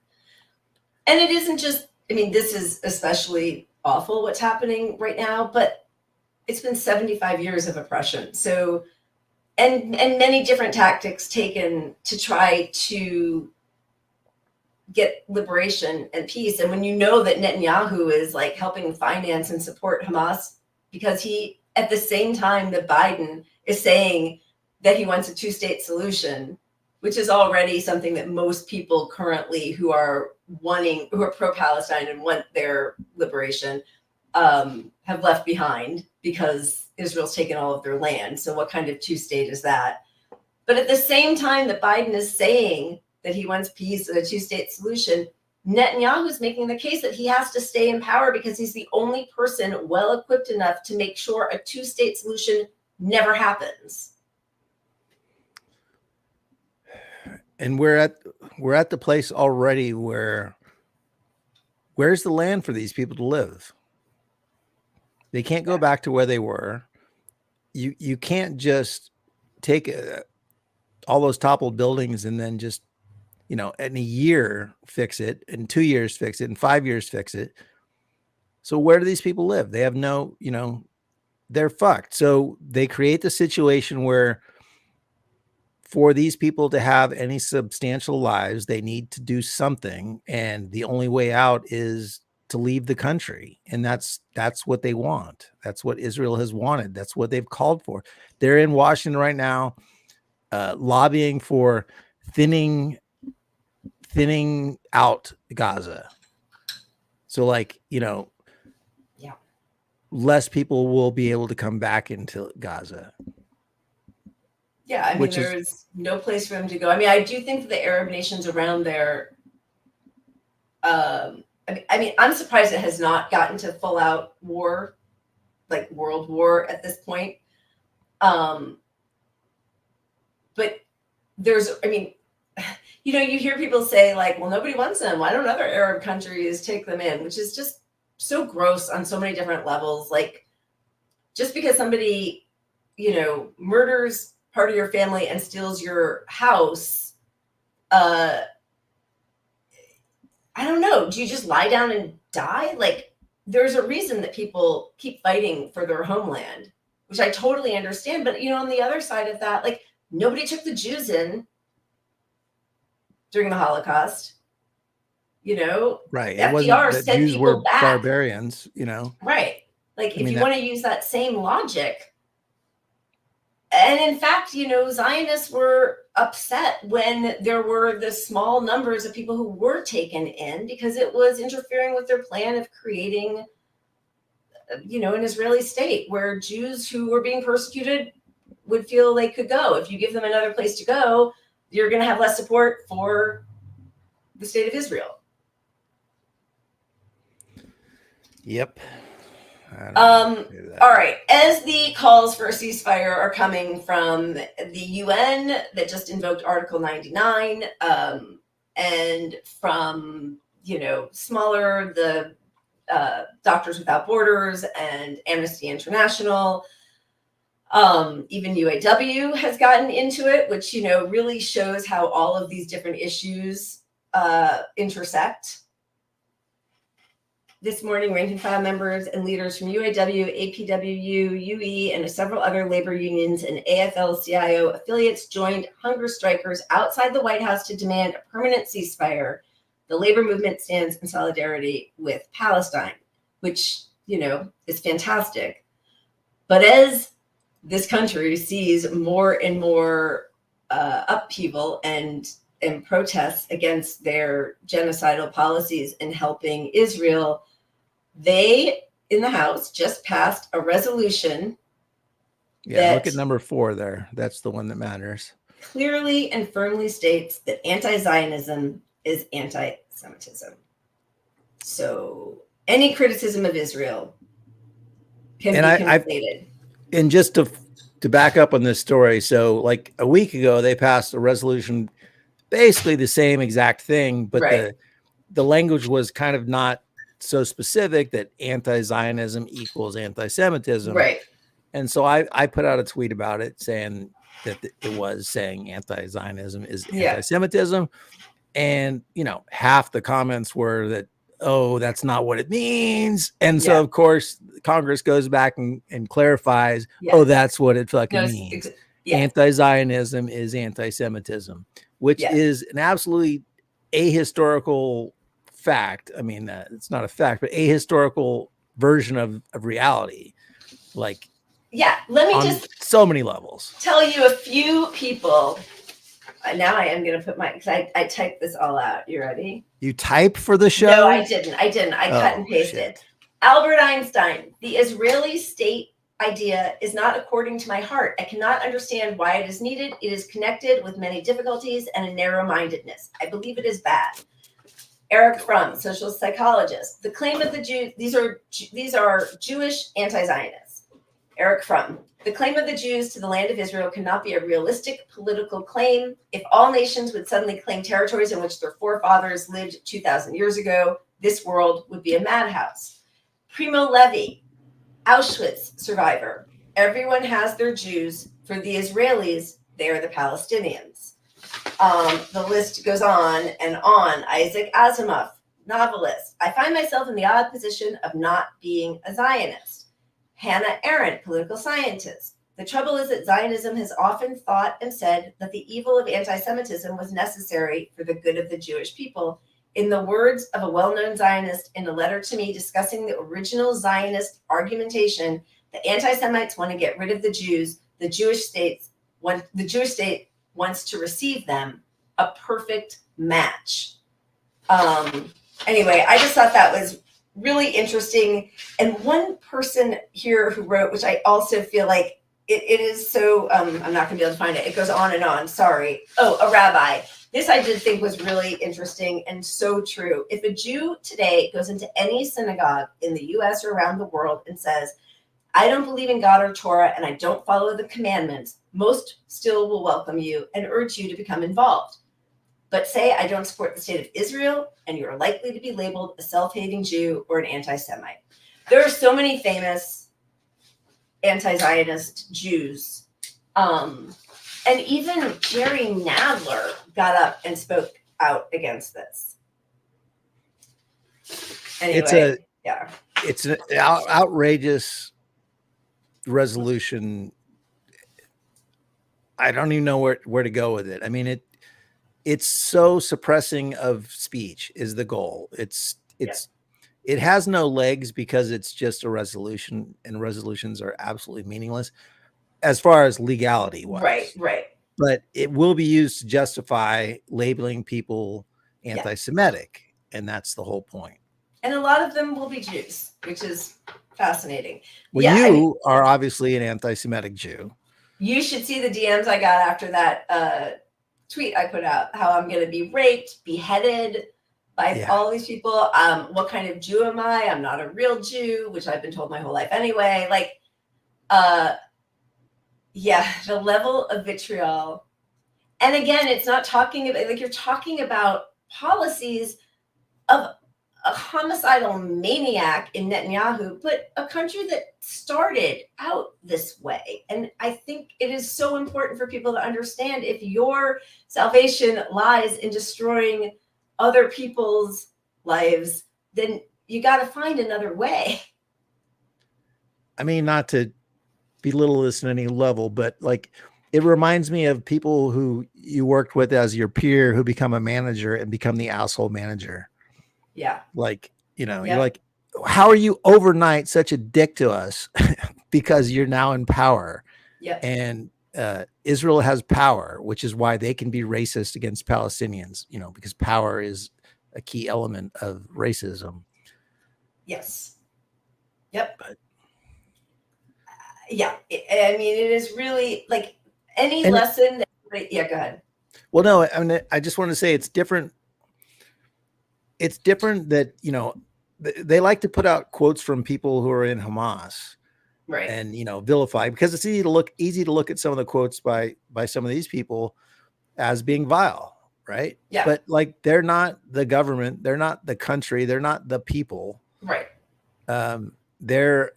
Speaker 2: And it isn't just, I mean, this is especially awful what's happening right now, but it's been 75 years of oppression. So, and many different tactics taken to try to get liberation and peace. And when you know that Netanyahu is like helping finance and support Hamas, because he, at the same time that Biden is saying that he wants a two-state solution, which is already something that most people currently who are pro-Palestine and want their liberation have left behind because Israel's taken all of their land. So what kind of two-state is that? But at the same time that Biden is saying that he wants peace and a two-state solution, Netanyahu is making the case that he has to stay in power because he's the only person well equipped enough to make sure a two-state solution never happens.
Speaker 1: And we're at we're at the place already where where's the land for these people to live? They can't go back to where they were. You can't just take all those toppled buildings and then just, in a year fix it, in 2 years fix it, in 5 years fix it. So where do these people live? They have no, they're fucked. So they create the situation where for these people to have any substantial lives, they need to do something. And the only way out is to leave the country. And that's what they want. That's what Israel has wanted. That's what they've called for. They're in Washington right now, lobbying for thinning out Gaza. So less people will be able to come back into Gaza.
Speaker 2: Yeah, I mean, there's no place for them to go. I mean, I do think that the Arab nations around there, I mean, I'm surprised it has not gotten to full out war, like world war at this point. But there's, I mean, you hear people say like, well, nobody wants them. Why don't other Arab countries take them in? Which is just so gross on so many different levels. Like, just because somebody, murders part of your family and steals your house, I don't know. Do you just lie down and die? Like, there's a reason that people keep fighting for their homeland, which I totally understand. But, on the other side of that, like, nobody took the Jews in during the Holocaust,
Speaker 1: Right.
Speaker 2: FDR
Speaker 1: It wasn't that
Speaker 2: sent
Speaker 1: Jews
Speaker 2: people
Speaker 1: were
Speaker 2: back.
Speaker 1: barbarians,
Speaker 2: Right. Like, if you want to use that same logic. And in fact, Zionists were upset when there were the small numbers of people who were taken in because it was interfering with their plan of creating, an Israeli state where Jews who were being persecuted would feel they could go. If you give them another place to go, you're going to have less support for the state of Israel.
Speaker 1: Yep.
Speaker 2: All right. As the calls for a ceasefire are coming from the UN that just invoked Article 99, and from, smaller, the Doctors Without Borders and Amnesty International, even UAW has gotten into it, which, really shows how all of these different issues intersect. This morning, rank and file members and leaders from UAW, APWU, UE, and several other labor unions and AFL-CIO affiliates joined hunger strikers outside the White House to demand a permanent ceasefire. The labor movement stands in solidarity with Palestine, which, is fantastic. But as this country sees more and more upheaval and protests against their genocidal policies in helping Israel, they in the House just passed a resolution.
Speaker 1: Yeah, look at number 4 there. That's the one that matters.
Speaker 2: Clearly and firmly states that anti-Zionism is anti-Semitism. So any criticism of Israel can be conflated.
Speaker 1: And just to back up on this story, so like a week ago, they passed a resolution, basically the same exact thing, but
Speaker 2: right.
Speaker 1: the language was kind of not so specific that anti-Zionism equals anti-Semitism.
Speaker 2: Right.
Speaker 1: And so I put out a tweet about it saying that it was saying anti-Zionism is anti-Semitism. And, half the comments were that, oh, that's not what it means. And so, of course, Congress goes back and clarifies, oh, that's what it fucking means. Anti-Zionism is anti-Semitism, which is an absolutely ahistorical fact. I mean, it's not a fact, but ahistorical version of reality. Like,
Speaker 2: let me just
Speaker 1: so many levels
Speaker 2: tell you a few people. Now I am going to put because I typed this all out. You ready?
Speaker 1: You type for the show?
Speaker 2: No, I didn't. I cut and pasted. Albert Einstein, the Israeli state idea is not according to my heart. I cannot understand why it is needed. It is connected with many difficulties and a narrow-mindedness. I believe it is bad. Eric Fromm, social psychologist. The claim of the Jews, these are Jewish anti-Zionists. Eric Fromm, The claim of the Jews to the land of Israel cannot be a realistic political claim. If all nations would suddenly claim territories in which their forefathers lived 2,000 years ago, this world would be a madhouse. Primo Levi, Auschwitz survivor. Everyone has their Jews. For the Israelis, they are the Palestinians. The list goes on and on. Isaac Asimov, novelist. I find myself in the odd position of not being a Zionist. Hannah Arendt, political scientist. The trouble is that Zionism has often thought and said that the evil of anti-Semitism was necessary for the good of the Jewish people. In the words of a well-known Zionist in a letter to me discussing the original Zionist argumentation, the anti-Semites want to get rid of the Jews. The Jewish state wants to receive them. A perfect match. Anyway, I just thought that was really interesting. And one person here who wrote, which I also feel like it is so, I'm not going to be able to find it. It goes on and on. Sorry. Oh, a rabbi. This I did think was really interesting and so true. If a Jew today goes into any synagogue in the US or around the world and says, I don't believe in God or Torah and I don't follow the commandments, most still will welcome you and urge you to become involved. But say I don't support the state of Israel, and you're likely to be labeled a self-hating Jew or an anti-Semite. There are so many famous anti-Zionist Jews. And even Jerry Nadler got up and spoke out against this. Anyway,
Speaker 1: it's an outrageous resolution. I don't even know where to go with it. I mean, it's so suppressing of speech is the goal. It has no legs because it's just a resolution, and resolutions are absolutely meaningless as far as legality was.
Speaker 2: Right.
Speaker 1: But it will be used to justify labeling people anti-Semitic, and that's the whole point.
Speaker 2: And a lot of them will be Jews, which is fascinating.
Speaker 1: Well, you are obviously an anti-Semitic Jew.
Speaker 2: You should see the DMs I got after that tweet I put out, how I'm going to be raped, beheaded by all these people. What kind of Jew am I? I'm not a real Jew, which I've been told my whole life anyway. Like, the level of vitriol. And again, it's not talking about, like, you're talking about policies of a homicidal maniac in Netanyahu, but a country that started out this way. And I think it is so important for people to understand, if your salvation lies in destroying other people's lives, then you got to find another way.
Speaker 1: I mean, not to belittle this in any level, but like, it reminds me of people who you worked with as your peer who become a manager and become the asshole manager.
Speaker 2: Yeah.
Speaker 1: Like, you're like, how are you overnight such a dick to us because you're now in power?
Speaker 2: Yeah.
Speaker 1: And Israel has power, which is why they can be racist against Palestinians, because power is a key element of racism.
Speaker 2: Yes. Yep. But, I mean, it is really like any lesson. Go ahead.
Speaker 1: Well, no, I mean, I just want to say it's different. It's different that, they like to put out quotes from people who are in Hamas,
Speaker 2: right?
Speaker 1: And, vilify, because it's easy to look at some of the quotes by some of these people as being vile. Right.
Speaker 2: Yeah.
Speaker 1: But like, they're not the government. They're not the country. They're not the people.
Speaker 2: Right.
Speaker 1: They're,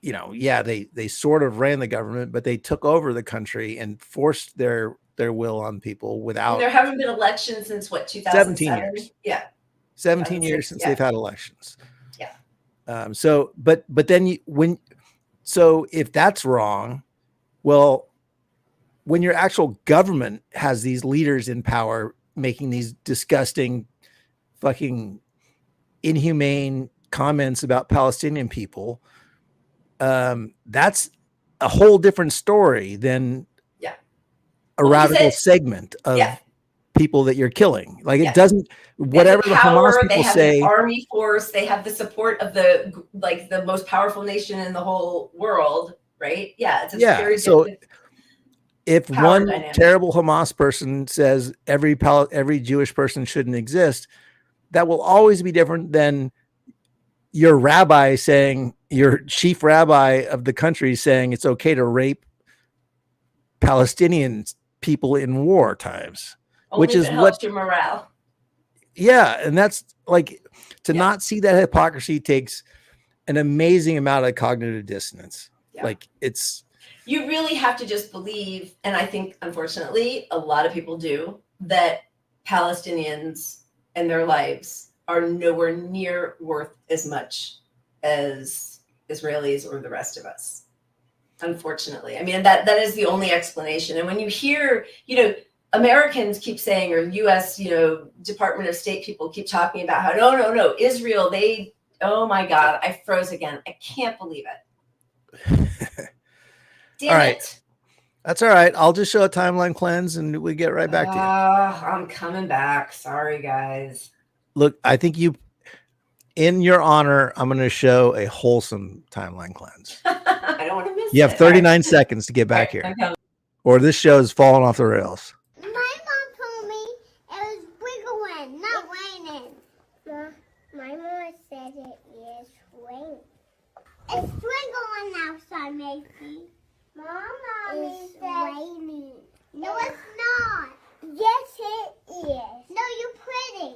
Speaker 1: they sort of ran the government, but they took over the country and forced their will on people without.
Speaker 2: And there haven't been elections since what, 2007?
Speaker 1: 17 years.
Speaker 2: Yeah.
Speaker 1: 17 years since they've had elections.
Speaker 2: Yeah.
Speaker 1: So, but then so if that's wrong, well, when your actual government has these leaders in power making these disgusting, fucking inhumane comments about Palestinian people, that's a whole different story than a radical segment of people that you're killing. Like, it doesn't, whatever the Hamas people say,
Speaker 2: the army force, they have the support of the most powerful nation in the whole world, right? Yeah. It's a very
Speaker 1: so if one
Speaker 2: dynamic.
Speaker 1: Terrible Hamas person says every Jewish person shouldn't exist, that will always be different than your rabbi saying, your chief rabbi of the country saying it's okay to rape Palestinian people in war times,
Speaker 2: Only
Speaker 1: which
Speaker 2: if
Speaker 1: is
Speaker 2: it helps
Speaker 1: what,
Speaker 2: your morale.
Speaker 1: yeah. And that's like, to not see that hypocrisy takes an amazing amount of cognitive dissonance.
Speaker 2: Yeah.
Speaker 1: Like it's,
Speaker 2: you really have to just believe, and I think unfortunately a lot of people do, that Palestinians and their lives are nowhere near worth as much as Israelis or the rest of us. Unfortunately. I mean, that is the only explanation. And when you hear, Americans keep saying, or US, Department of State people keep talking about how, no, Israel, oh my God, I froze again. I can't believe it. Damn
Speaker 1: all right.
Speaker 2: it.
Speaker 1: That's all right. I'll just show a timeline cleanse and we get right back to you.
Speaker 2: I'm coming back. Sorry, guys.
Speaker 1: Look, I think in your honor, I'm going to show a wholesome timeline cleanse.
Speaker 2: I don't want to miss it.
Speaker 1: You have 39 seconds to get back here, or this show is falling off the rails.
Speaker 12: My mom told me it was wiggling, not raining. My mom said it is raining. It's wiggling outside, maybe. Mom, it's raining. No, it's not. Yes, it is. No, you're pretty.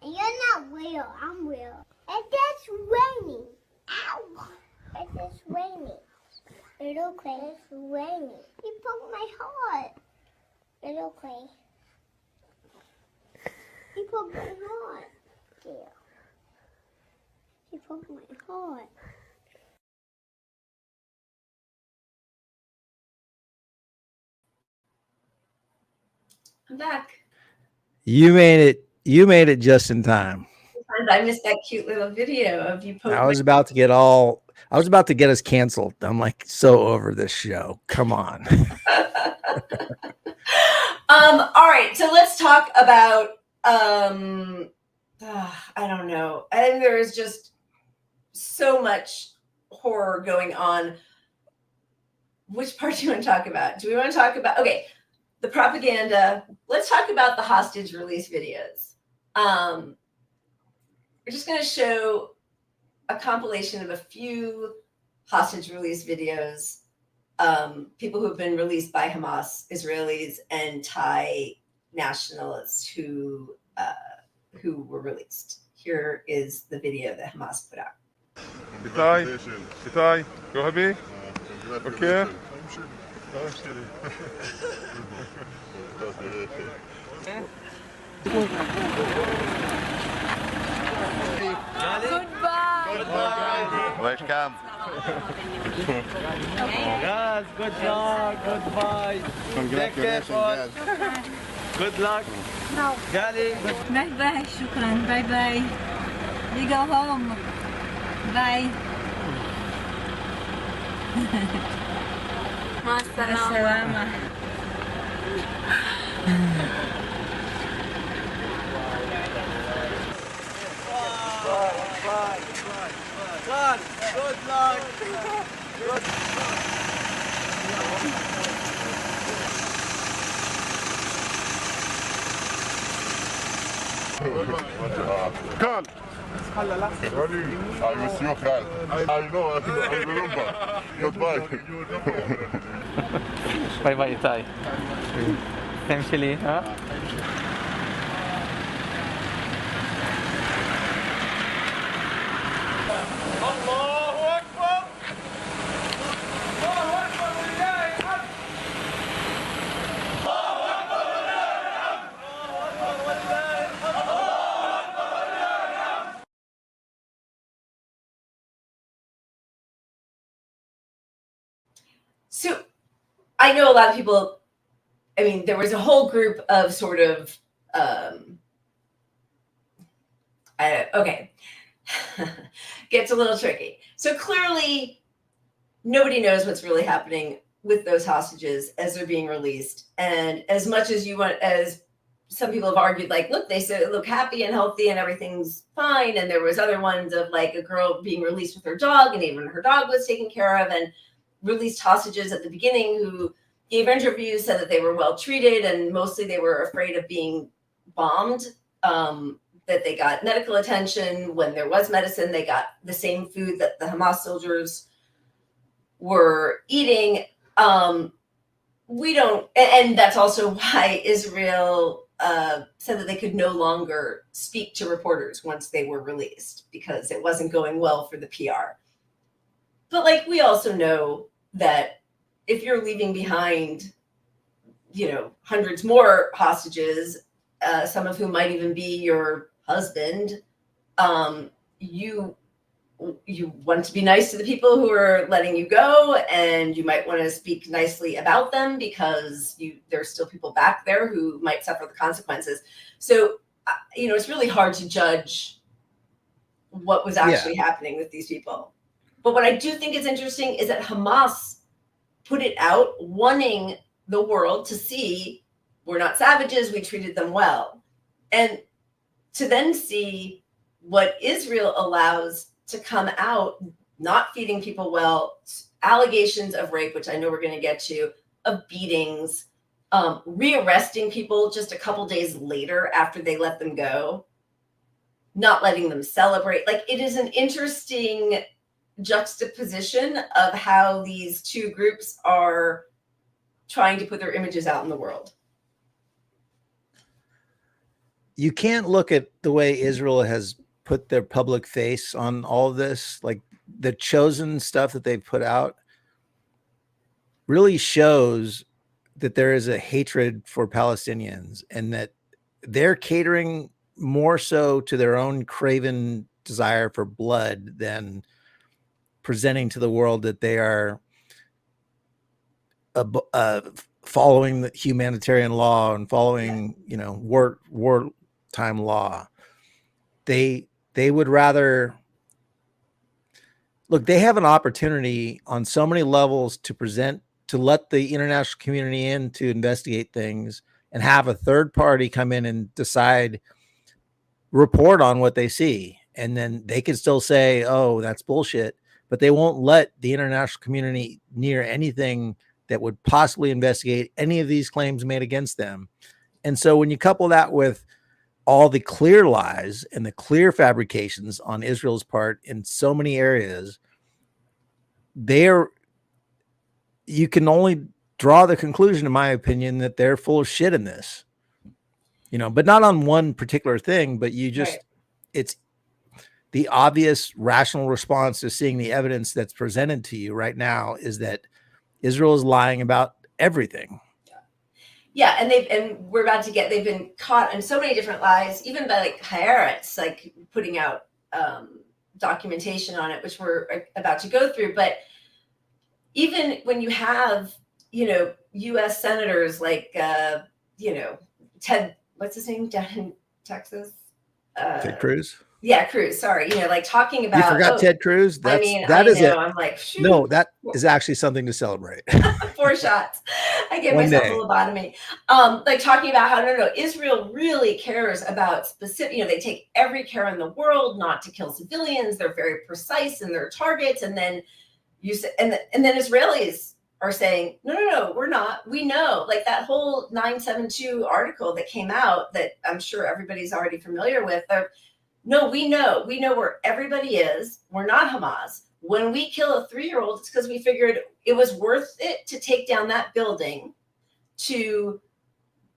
Speaker 12: And you're not real. I'm real. And that's raining. Ow. It's raining. It's okay. It's raining. You broke my heart. It's okay. You broke my heart. Yeah. You broke my heart.
Speaker 2: I'm back.
Speaker 1: You made it just in time.
Speaker 2: I missed that cute little video of you poking.
Speaker 1: I was about to get us canceled. I'm like so over this show. Come on.
Speaker 2: All right, so let's talk about I don't know. I think there is just so much horror going on. Which part do you want to talk about? Do we want to talk about the propaganda? Let's talk about the hostage release videos. We're just going to show a compilation of a few hostage release videos, people who have been released by Hamas, Israelis, and Thai nationalists who were released. Here is the video that Hamas put out.
Speaker 13: Itai, go ahead. Okay.
Speaker 3: Welcome.
Speaker 14: Guys, good luck, goodbye.
Speaker 3: Congratulations, guys.
Speaker 14: Good luck.
Speaker 15: No.
Speaker 14: Gali.
Speaker 15: Bye bye, shukran. Bye bye. We go home. Bye. Ma salama.
Speaker 14: God, good luck. Good.
Speaker 13: Carl. I miss you, Carl. I know, I remember. Goodbye.
Speaker 16: Bye bye, Itai. Essentially, huh?
Speaker 2: So I know a lot of people, I mean, there was a whole group of sort of, gets a little tricky. So clearly nobody knows what's really happening with those hostages as they're being released. And as much as as some people have argued, like, look, they said look happy and healthy and everything's fine. And there was other ones of like a girl being released with her dog and even her dog was taken care of, and released hostages at the beginning who gave interviews, said that they were well treated and mostly they were afraid of being bombed that they got medical attention. When there was medicine, they got the same food that the Hamas soldiers were eating. We don't, and that's also why Israel said that they could no longer speak to reporters once they were released, because it wasn't going well for the PR. But like, we also know that if you're leaving behind, hundreds more hostages, some of whom might even be your husband, you want to be nice to the people who are letting you go, and you might want to speak nicely about them, because there's still people back there who might suffer the consequences. So, it's really hard to judge what was actually happening with these people. But what I do think is interesting is that Hamas put it out, wanting the world to see, we're not savages, we treated them well. And to then see what Israel allows to come out, not feeding people well, allegations of rape, which I know we're going to get to, of beatings, rearresting people just a couple days later after they let them go, not letting them celebrate. Like, it is an interesting juxtaposition of how these two groups are trying to put their images out in the world.
Speaker 1: You can't look at the way Israel has put their public face on all of this. Like, the chosen stuff that they've put out really shows that there is a hatred for Palestinians, and that they're catering more so to their own craven desire for blood than presenting to the world that they are following the humanitarian law and following, wartime law. They would rather look. They have an opportunity on so many levels to let the international community in to investigate things, and have a third party come in and report on what they see. And then they can still say, oh, that's bullshit, but they won't let the international community near anything that would possibly investigate any of these claims made against them. And so when you couple that with all the clear lies and the clear fabrications on Israel's part in so many areas, you can only draw the conclusion, in my opinion, that they're full of shit in this, but not on one particular thing, but it's the obvious rational response to seeing the evidence that's presented to you right now is that Israel is lying about everything.
Speaker 2: Yeah, and they've been caught in so many different lies, even by like Haaretz, like putting out documentation on it, which we're about to go through. But even when you have, U.S. senators like, Ted, what's his name, down in Texas?
Speaker 1: Ted Cruz.
Speaker 2: Yeah, Cruz. Sorry, like talking about.
Speaker 1: You forgot Ted Cruz.
Speaker 2: I'm like, shoot.
Speaker 1: No, that is actually something to celebrate.
Speaker 2: 4 shots. I gave myself a lobotomy. Like talking about how no, Israel really cares about specific. They take every care in the world not to kill civilians. They're very precise in their targets, and then and then Israelis are saying, no, we're not. We know, like that whole 972 article that came out that I'm sure everybody's already familiar with. No, we know where everybody is. We're not Hamas. When we kill a 3-year-old, it's because we figured it was worth it to take down that building, to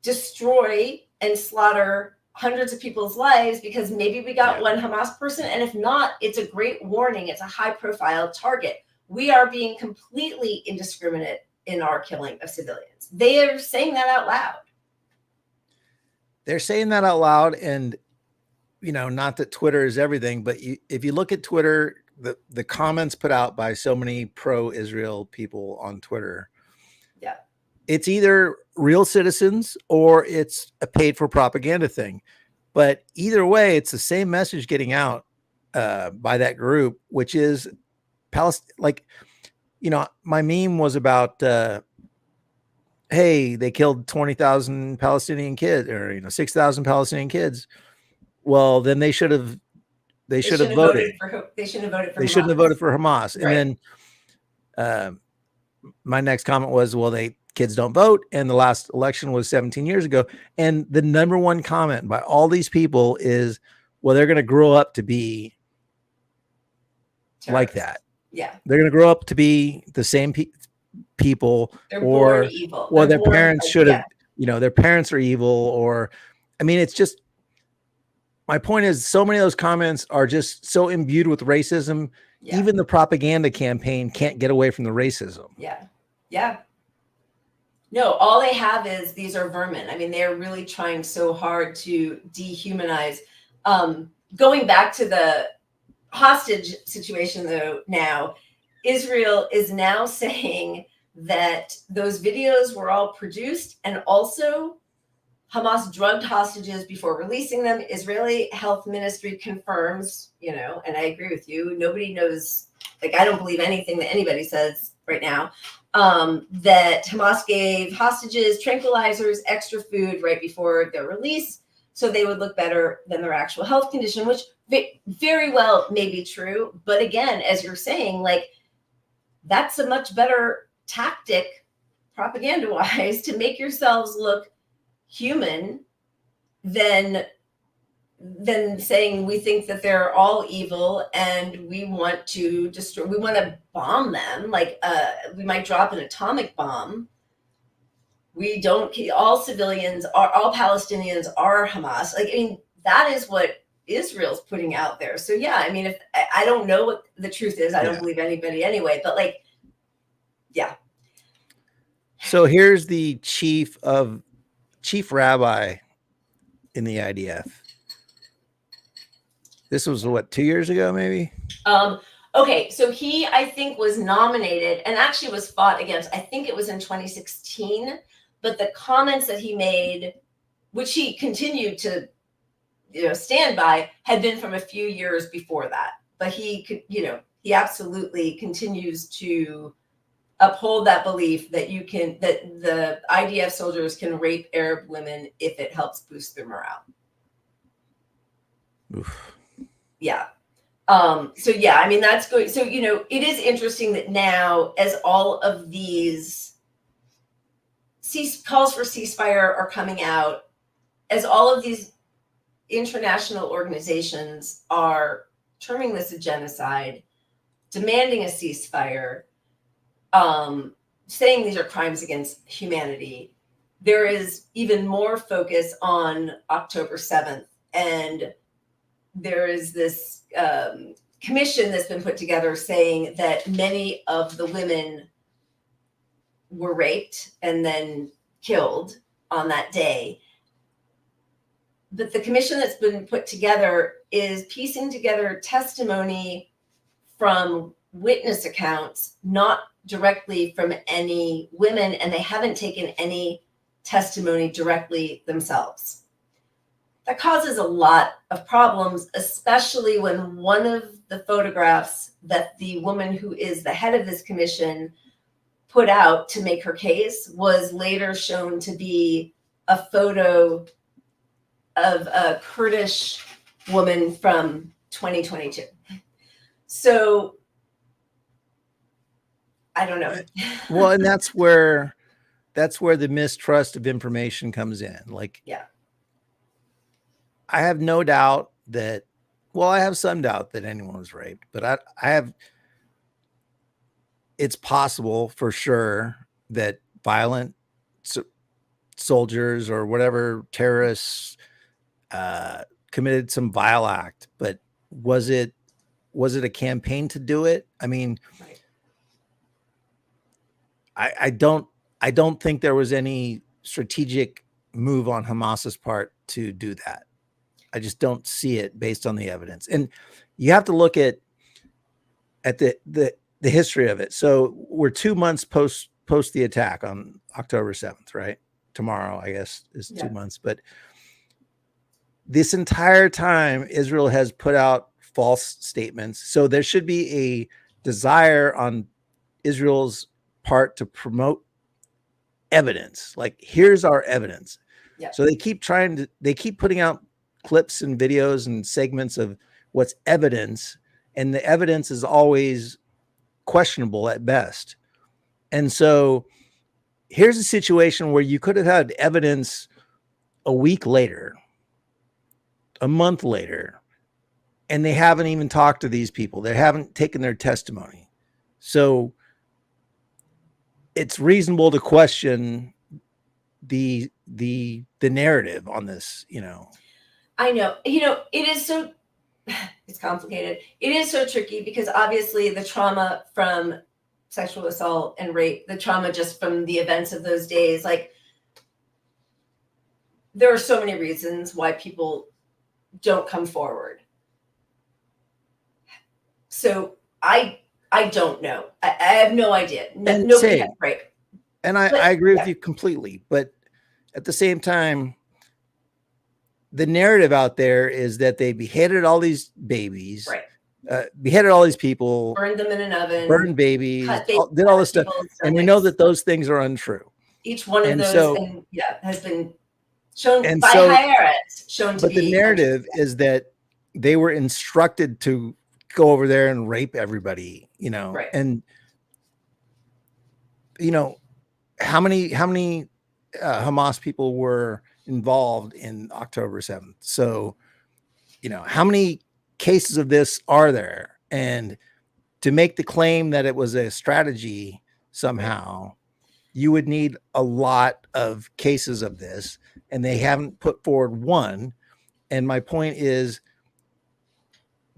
Speaker 2: destroy and slaughter hundreds of people's lives, because maybe we got one Hamas person. And if not, it's a great warning. It's a high-profile target. We are being completely indiscriminate in our killing of civilians. They are saying that out loud.
Speaker 1: They're saying that out loud. And, not that Twitter is everything, but if you look at Twitter, the comments put out by so many pro-Israel people on Twitter, it's either real citizens or it's a paid for propaganda thing. But either way, it's the same message getting out by that group, which is Palestine. Like, my meme was about, hey, they killed 20,000 Palestinian kids, or 6,000 Palestinian kids. Well, then they should have voted.
Speaker 2: They shouldn't have voted for Hamas.
Speaker 1: They shouldn't have voted for Hamas.
Speaker 2: Right.
Speaker 1: And then my next comment was, well, kids don't vote, and the last election was 17 years ago. And the number one comment by all these people is, well, they're going to grow up to be like
Speaker 2: Terrorists.
Speaker 1: that.
Speaker 2: Yeah.
Speaker 1: They're going to grow up to be the same people,
Speaker 2: They're born evil.
Speaker 1: or
Speaker 2: They're
Speaker 1: their
Speaker 2: born,
Speaker 1: parents
Speaker 2: like,
Speaker 1: should have,
Speaker 2: yeah.
Speaker 1: you know, their parents are evil, or, I mean, it's just, my point is so many of those comments are just so imbued with racism.
Speaker 2: Yeah.
Speaker 1: Even the propaganda campaign can't get away from the racism.
Speaker 2: Yeah. Yeah. No, all they have is these are vermin. I mean, they're really trying so hard to dehumanize. Going back to the hostage situation, though, now, Israel is now saying that those videos were all produced, and also Hamas drugged hostages before releasing them. Israeli health ministry confirms, you know, and I agree with you, nobody knows, like, I don't believe anything that anybody says right now, that Hamas gave hostages tranquilizers, extra food right before their release so they would look better than their actual health condition, which very well may be true. But again, as you're saying, like, that's a much better tactic, propaganda-wise, to make yourselves look human than saying we think that they're all evil and we want to destroy, we want to bomb them, like we might drop an atomic bomb. We don't, all civilians are, all Palestinians are Hamas. Like, I mean, that is what Israel's putting out there. So yeah, I mean, if I don't know what the truth is, I don't believe anybody anyway, but like, yeah.
Speaker 1: So here's the chief rabbi in the IDF. This was what, 2 years ago, maybe?
Speaker 2: Okay, so he, I think, was nominated and actually was fought against. I think it was in 2016, but the comments that he made, which he continued to, you know, stand by, had been from a few years before that. But he could, you know, he absolutely continues to uphold that belief that you can, that the IDF soldiers can rape Arab women if it helps boost their morale.
Speaker 1: Oof.
Speaker 2: Yeah. So yeah, I mean, that's good. So, you know, it is interesting that now, as all of these calls for ceasefire are coming out, as all of these international organizations are terming this a genocide, demanding a ceasefire, saying these are crimes against humanity, there is even more focus on October 7th. And there is this commission that's been put together saying that many of the women were raped and then killed on that day. But the commission that's been put together is piecing together testimony from witness accounts, not directly from any women, and they haven't taken any testimony directly themselves. That causes a lot of problems, especially when one of the photographs that the woman who is the head of this commission put out to make her case was later shown to be a photo of a Kurdish woman from 2022. So I don't know.
Speaker 1: Well, and that's where the mistrust of information comes in. Like,
Speaker 2: yeah.
Speaker 1: I have no doubt that, well, I have some doubt that anyone was raped, but I have, it's possible for sure that violent soldiers or whatever terrorists committed some vile act, but was it a campaign to do it? I mean, I don't think there was any strategic move on Hamas's part to do that. I just don't see it based on the evidence. And you have to look at the history of it. So we're 2 months post the attack on October 7th, right? Tomorrow, I guess, is 2 months. But this entire time, Israel has put out false statements. So there should be a desire on Israel's part to promote evidence. Like, here's our evidence.
Speaker 2: Yeah.
Speaker 1: So they keep putting out clips and videos and segments of what's evidence, and the evidence is always questionable at best. And so here's a situation where you could have had evidence a week later, a month later, and they haven't even talked to these people. They haven't taken their testimony. So it's reasonable to question the narrative on this, you know.
Speaker 2: I know, it is so, it's complicated. It is so tricky because obviously the trauma from sexual assault and rape, the trauma just from the events of those days, like there are so many reasons why people don't come forward. So I don't know. I have no idea. Nobody has, right.
Speaker 1: And I agree with you completely. But at the same time, the narrative out there is that they beheaded all these babies, beheaded all these people,
Speaker 2: burned them in an oven,
Speaker 1: burned babies, did all this stuff. And we know that those things are untrue.
Speaker 2: Each one of those has been shown by Haaretz, shown to be.
Speaker 1: But the narrative is that they were instructed to go over there and rape everybody, you know.
Speaker 2: Right.
Speaker 1: And you know, how many Hamas people were involved in October 7th? So, you know, how many cases of this are there? And to make the claim that it was a strategy somehow, you would need a lot of cases of this, and they haven't put forward one. And my point is,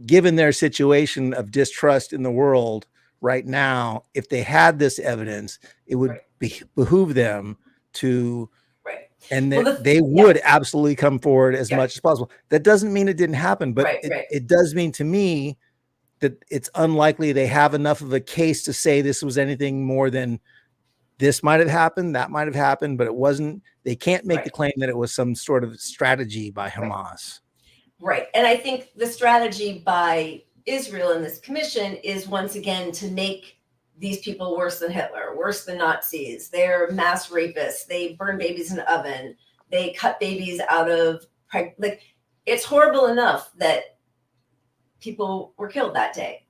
Speaker 1: given their situation of distrust in the world right now, if they had this evidence, it would behoove them to, and they would absolutely come forward as much as possible. That doesn't mean it didn't happen, but it does mean to me that it's unlikely they have enough of a case to say this was anything more than this might have happened, that might have happened, but it wasn't. They can't make the claim that it was some sort of strategy by Hamas.
Speaker 2: Right. And I think the strategy by Israel in this commission is once again to make these people worse than Hitler, worse than Nazis. They're mass rapists. They burn babies in the oven. They cut babies out of, like, it's horrible enough that people were killed that day.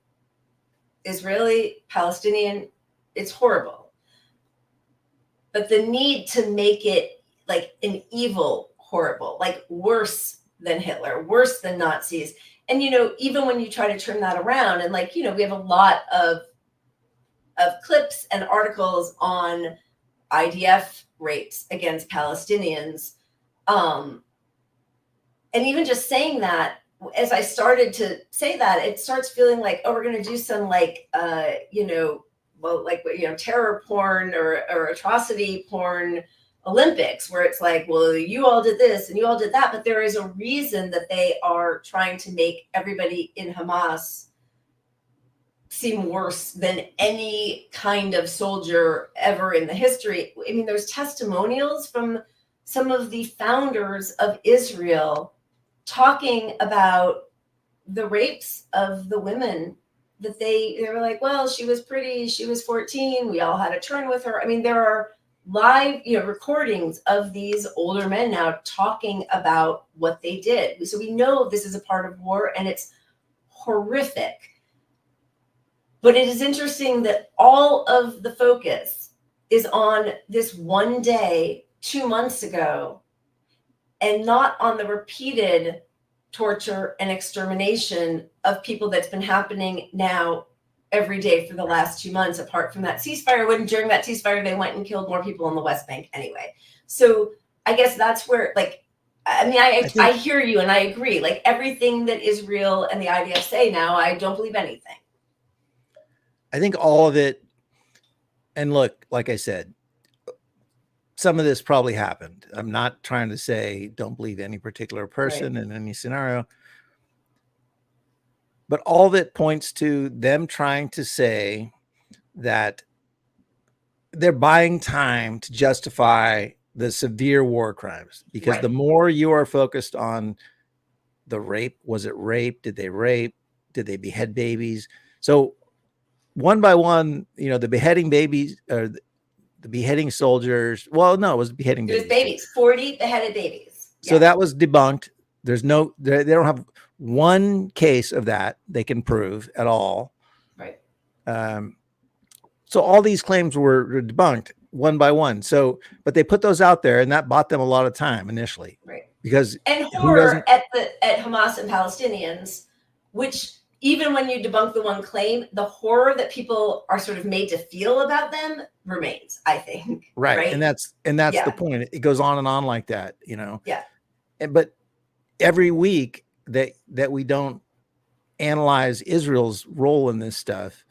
Speaker 2: Israeli, Palestinian, it's horrible. But the need to make it like an evil, horrible, like worse than Hitler, worse than Nazis. And, you know, even when you try to turn that around and like, you know, we have a lot of clips and articles on IDF rapes against Palestinians. And even just saying that, as I started to say that, it starts feeling like, oh, we're going to do some like, you know, well, like, you know, terror porn or atrocity porn Olympics, where it's like, well, you all did this and you all did that. But there is a reason that they are trying to make everybody in Hamas seem worse than any kind of soldier ever in the history. I mean, there's testimonials from some of the founders of Israel talking about the rapes of the women that they were like, well, she was pretty, she was 14, we all had a turn with her. I mean, there are live, you know, recordings of these older men now talking about what they did. So we know this is a part of war and it's horrific. But it is interesting that all of the focus is on this one day 2 months ago and not on the repeated torture and extermination of people that's been happening now every day for the last 2 months, apart from that ceasefire, when during that ceasefire, they went and killed more people on the West Bank anyway. So I guess that's where, like, I mean, I hear you and I agree. Like everything that Israel and the IDF say now, I don't believe anything.
Speaker 1: I think all of it, and look, like I said, some of this probably happened. I'm not trying to say don't believe any particular person in any scenario. But all of it points to them trying to say that they're buying time to justify the severe war crimes. Because the more you are focused on the rape, was it rape? Did they rape? Did they behead babies? So one by one, you know, the beheading babies or the beheading soldiers. Well, no, it was beheading babies.
Speaker 2: It was babies, 40 beheaded babies.
Speaker 1: So that was debunked. There's no, they don't have one case of that they can prove at all.
Speaker 2: Right.
Speaker 1: So all these claims were debunked one by one. So, but they put those out there and that bought them a lot of time initially.
Speaker 2: Right.
Speaker 1: Because
Speaker 2: and horror at Hamas and Palestinians which even when you debunk the one claim, the horror that people are sort of made to feel about them remains, I think.
Speaker 1: Right. And that's
Speaker 2: Yeah.
Speaker 1: the point. It goes on and on like that, you know?
Speaker 2: Yeah.
Speaker 1: But every week that we don't analyze Israel's role in this stuff,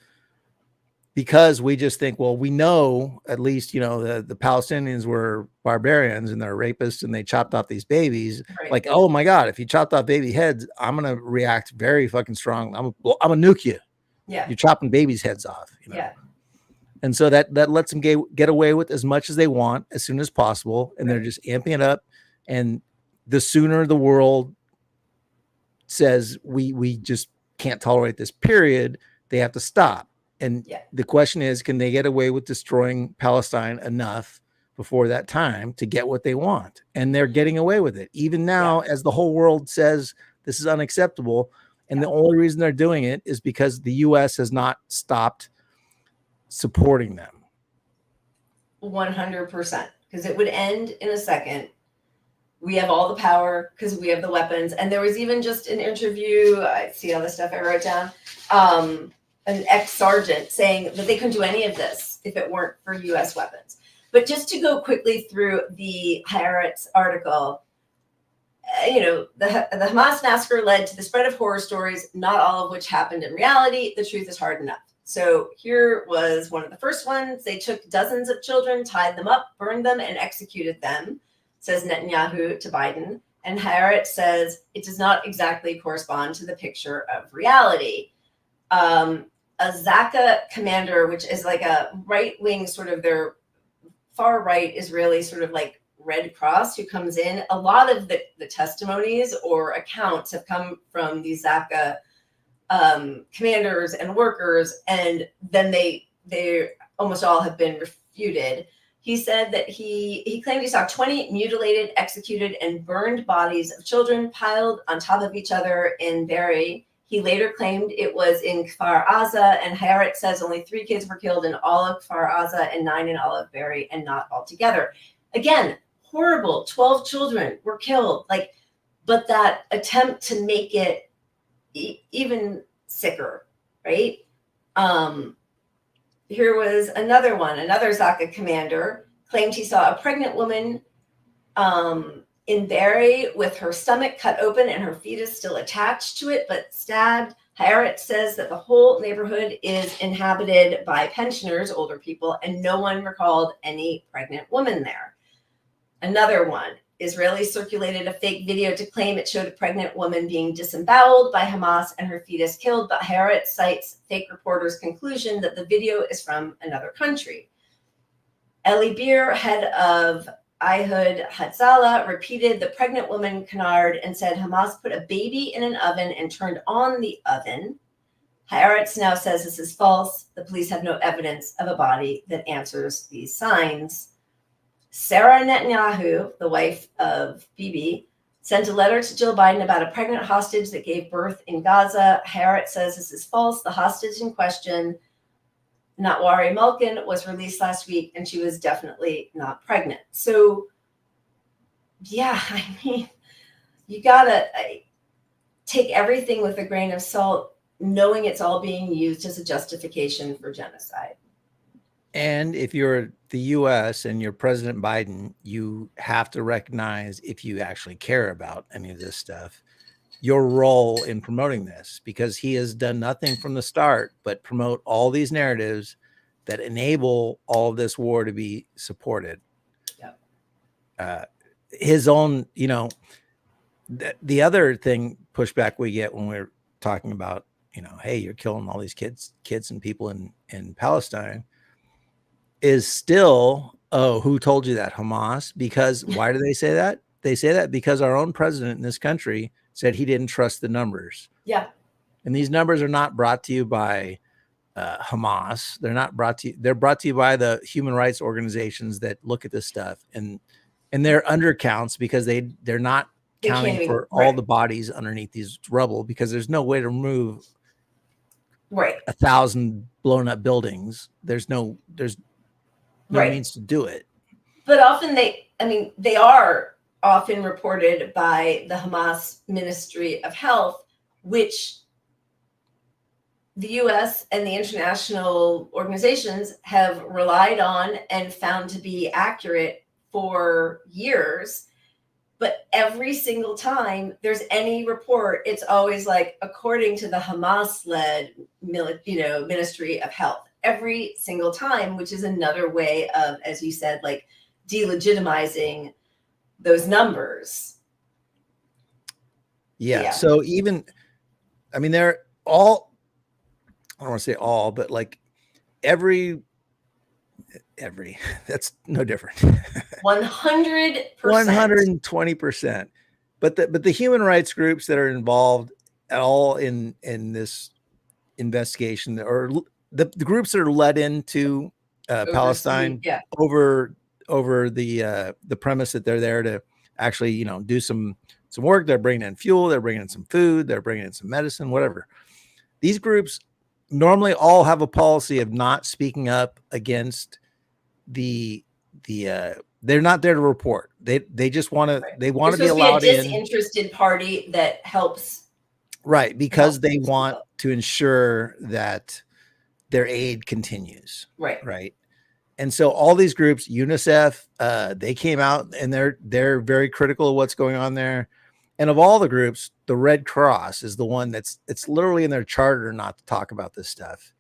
Speaker 1: because we just think, well, we know at least, you know, the Palestinians were barbarians and they're rapists and they chopped off these babies.
Speaker 2: Right.
Speaker 1: Like, oh my God, if you chopped off baby heads, I'm going to react very fucking strong. I'm gonna nuke you.
Speaker 2: Yeah.
Speaker 1: You're chopping babies' heads off. You know?
Speaker 2: Yeah.
Speaker 1: And so that lets them get away with as much as they want as soon as possible. And they're just amping it up. And the sooner the world says we just can't tolerate this period, they have to stop. And the question is, can they get away with destroying Palestine enough before that time to get what they want? And they're getting away with it. Even now, as the whole world says this is unacceptable. And the only reason they're doing it is because the U.S. has not stopped supporting them.
Speaker 2: 100%. Because it would end in a second. We have all the power because we have the weapons. And there was even just an interview, I see all the stuff I wrote down, an ex-sergeant saying that they couldn't do any of this if it weren't for U.S. weapons. But just to go quickly through the Haaretz article, you know, the Hamas massacre led to the spread of horror stories, not all of which happened in reality. The truth is hard enough. So here was one of the first ones. They took dozens of children, tied them up, burned them, and executed them, says Netanyahu to Biden. And Haaretz says it does not exactly correspond to the picture of reality. A Zaka commander, which is like a right-wing sort of their far right Israeli sort of like Red Cross who comes in. A lot of the testimonies or accounts have come from these Zaka commanders and workers, and then they almost all have been refuted. He said that he claimed he saw 20 mutilated, executed, and burned bodies of children piled on top of each other in Be'eri. He later claimed it was in Kfar Aza, and Haaretz says only 3 kids were killed in all of Kfar Aza and 9 in all of Be'eri, and not all together. Again, horrible. 12 children were killed. Like, but that attempt to make it even sicker, right? Here was another one. Another Zaka commander claimed he saw a pregnant woman in Be'eri with her stomach cut open and her fetus still attached to it, but stabbed. Haaretz says that the whole neighborhood is inhabited by pensioners, older people, and no one recalled any pregnant woman there. Another one. Israelis circulated a fake video to claim it showed a pregnant woman being disemboweled by Hamas and her fetus killed, but Haaretz cites fake reporters' conclusion that the video is from another country. Eli Beer, head of Ihud Hatzalah, repeated the pregnant woman canard and said Hamas put a baby in an oven and turned on the oven. Haaretz now says this is false. The police have no evidence of a body that answers these signs. Sarah Netanyahu, the wife of Bibi, sent a letter to Joe Biden about a pregnant hostage that gave birth in Gaza. Haaretz says this is false. The hostage in question, Natwari Malkin, was released last week, and she was definitely not pregnant. So, yeah, I mean, you gotta take everything with a grain of salt, knowing it's all being used as a justification for genocide.
Speaker 1: And if you're the U.S. and you're President Biden, you have to recognize, if you actually care about any of this stuff, your role in promoting this, because he has done nothing from the start but promote all these narratives that enable all of this war to be supported.
Speaker 2: Yep.
Speaker 1: His own, you know, the other thing pushback we get when we're talking about, you know, hey, you're killing all these kids and people in Palestine, is still, oh, who told you that? Hamas. Because why do they say that? They say that because our own president in this country said he didn't trust the numbers.
Speaker 2: Yeah.
Speaker 1: And these numbers are not brought to you by Hamas. They're not brought to you. They're brought to you by the human rights organizations that look at this stuff, and they're undercounts because they're not counting for all the bodies underneath these rubble, because there's no way to remove 1,000 blown up buildings. There's no means to do it.
Speaker 2: But often they are often reported by the Hamas Ministry of Health, which the US and the international organizations have relied on and found to be accurate for years. But every single time there's any report, it's always like, according to the Hamas-led, Ministry of Health, every single time, which is another way of, as you said, like delegitimizing those numbers.
Speaker 1: Yeah. So even, I mean, they're all, I don't want to say all, but like every, that's no different.
Speaker 2: 100%.
Speaker 1: 120%. But the human rights groups that are involved at all in this investigation, or the groups that are led into Palestine over the premise that they're there to actually, do some work. They're bringing in fuel, they're bringing in some food, they're bringing in some medicine, whatever. These groups normally all have a policy of not speaking up against they're not there to report. They just want to, they want to be allowed
Speaker 2: in.
Speaker 1: In.
Speaker 2: Disinterested party that helps.
Speaker 1: Right. Because they want to ensure that their aid continues.
Speaker 2: Right.
Speaker 1: Right. And so all these groups, UNICEF, they came out and they're very critical of what's going on there. And of all the groups, the Red Cross is the one it's literally in their charter not to talk about this stuff.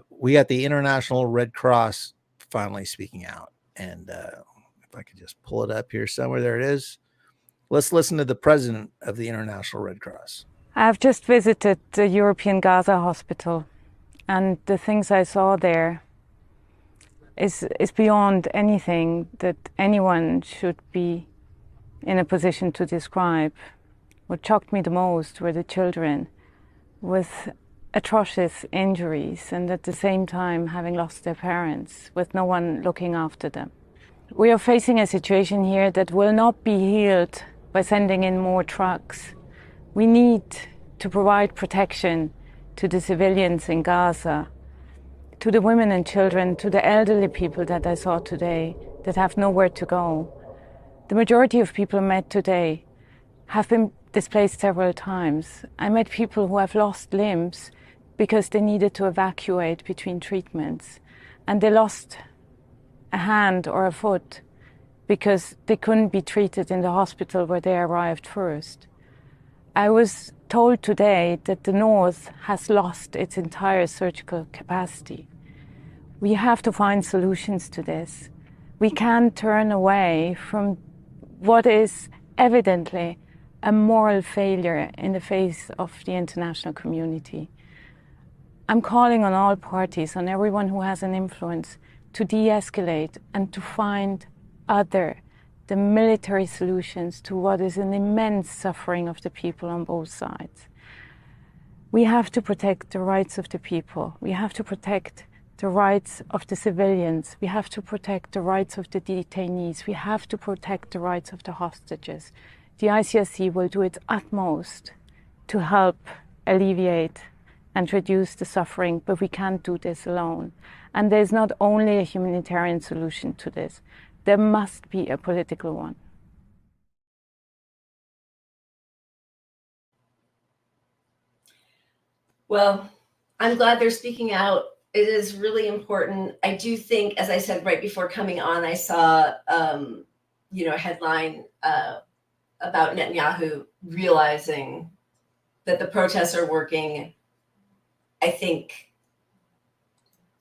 Speaker 1: We got the International Red Cross finally speaking out. And if I could just pull it up here somewhere, there it is. Let's listen to the president of the International Red Cross.
Speaker 17: I've just visited the European Gaza hospital, and the things I saw there is beyond anything that anyone should be in a position to describe. What shocked me the most were the children with atrocious injuries and at the same time having lost their parents with no one looking after them. We are facing a situation here that will not be healed by sending in more trucks. We need to provide protection to the civilians in Gaza, to the women and children, to the elderly people that I saw today that have nowhere to go. The majority of people I met today have been displaced several times. I met people who have lost limbs because they needed to evacuate between treatments, and they lost a hand or a foot because they couldn't be treated in the hospital where they arrived first. I was told today that the North has lost its entire surgical capacity. We have to find solutions to this. We can't turn away from what is evidently a moral failure in the face of the international community. I'm calling on all parties, on everyone who has an influence, to de-escalate and to find the military solutions to what is an immense suffering of the people on both sides. We have to protect the rights of the people. We have to protect the rights of the civilians. We have to protect the rights of the detainees. We have to protect the rights of the hostages. The ICRC will do its utmost to help alleviate and reduce the suffering, but we can't do this alone. And there's not only a humanitarian solution to this, there must be a political one.
Speaker 2: Well, I'm glad they're speaking out. It is really important. I do think, as I said right before coming on, I saw a headline about Netanyahu realizing that the protests are working. I think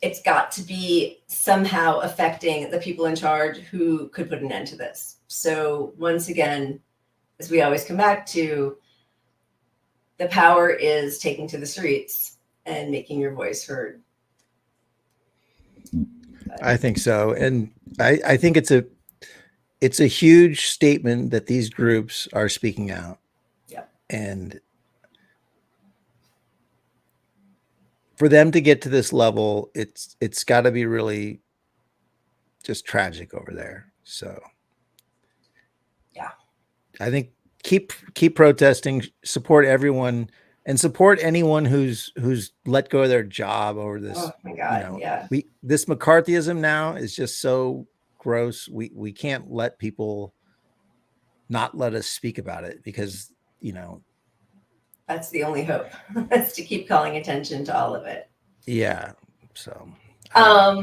Speaker 2: it's got to be somehow affecting the people in charge who could put an end to this. So once again, as we always come back to, the power is taking to the streets and making your voice heard.
Speaker 1: I think so. And I think it's a huge statement that these groups are speaking out.
Speaker 2: Yeah.
Speaker 1: And for them to get to this level, it's got to be really just tragic over there. So
Speaker 2: yeah,
Speaker 1: I think keep protesting, support everyone, and support anyone who's let go of their job over this.
Speaker 2: Oh my God, yeah.
Speaker 1: This McCarthyism now is just so gross. We can't let people not let us speak about it, because
Speaker 2: That's the only hope. That's to keep calling attention to all of it.
Speaker 1: Yeah. So.
Speaker 2: All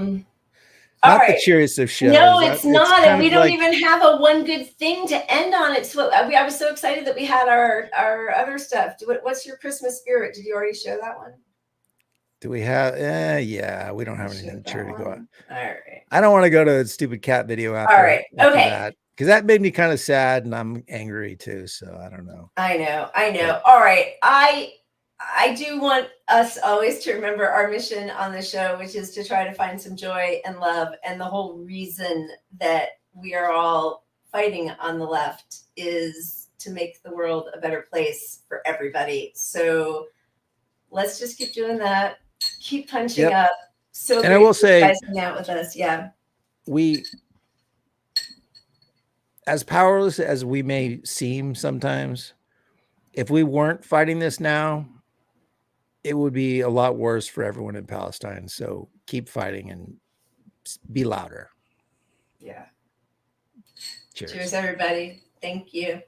Speaker 1: Not
Speaker 2: right.
Speaker 1: the cheeriest of shows.
Speaker 2: No, it's not,
Speaker 1: kind
Speaker 2: and we
Speaker 1: of
Speaker 2: don't
Speaker 1: like,
Speaker 2: even have a one good thing to end on. It's what I was so excited that we had our other stuff. What's your Christmas spirit? Did you already show that one?
Speaker 1: do we have? Yeah, we don't have anything cheery to go on.
Speaker 2: All right.
Speaker 1: I don't want to go to a stupid cat video after.
Speaker 2: All right. Okay.
Speaker 1: That, because that made me kind of sad, and I'm angry too. So I don't know.
Speaker 2: I know. All right. I do want us always to remember our mission on the show, which is to try to find some joy and love. And the whole reason that we are all fighting on the left is to make the world a better place for everybody. So let's just keep doing that. Keep punching up. So
Speaker 1: and I will say,
Speaker 2: you guys hang out with us. Yeah.
Speaker 1: We, as powerless as we may seem sometimes, if we weren't fighting this now, it would be a lot worse for everyone in Palestine. So keep fighting and be louder.
Speaker 2: Yeah.
Speaker 1: Cheers.
Speaker 2: Cheers, everybody. Thank you.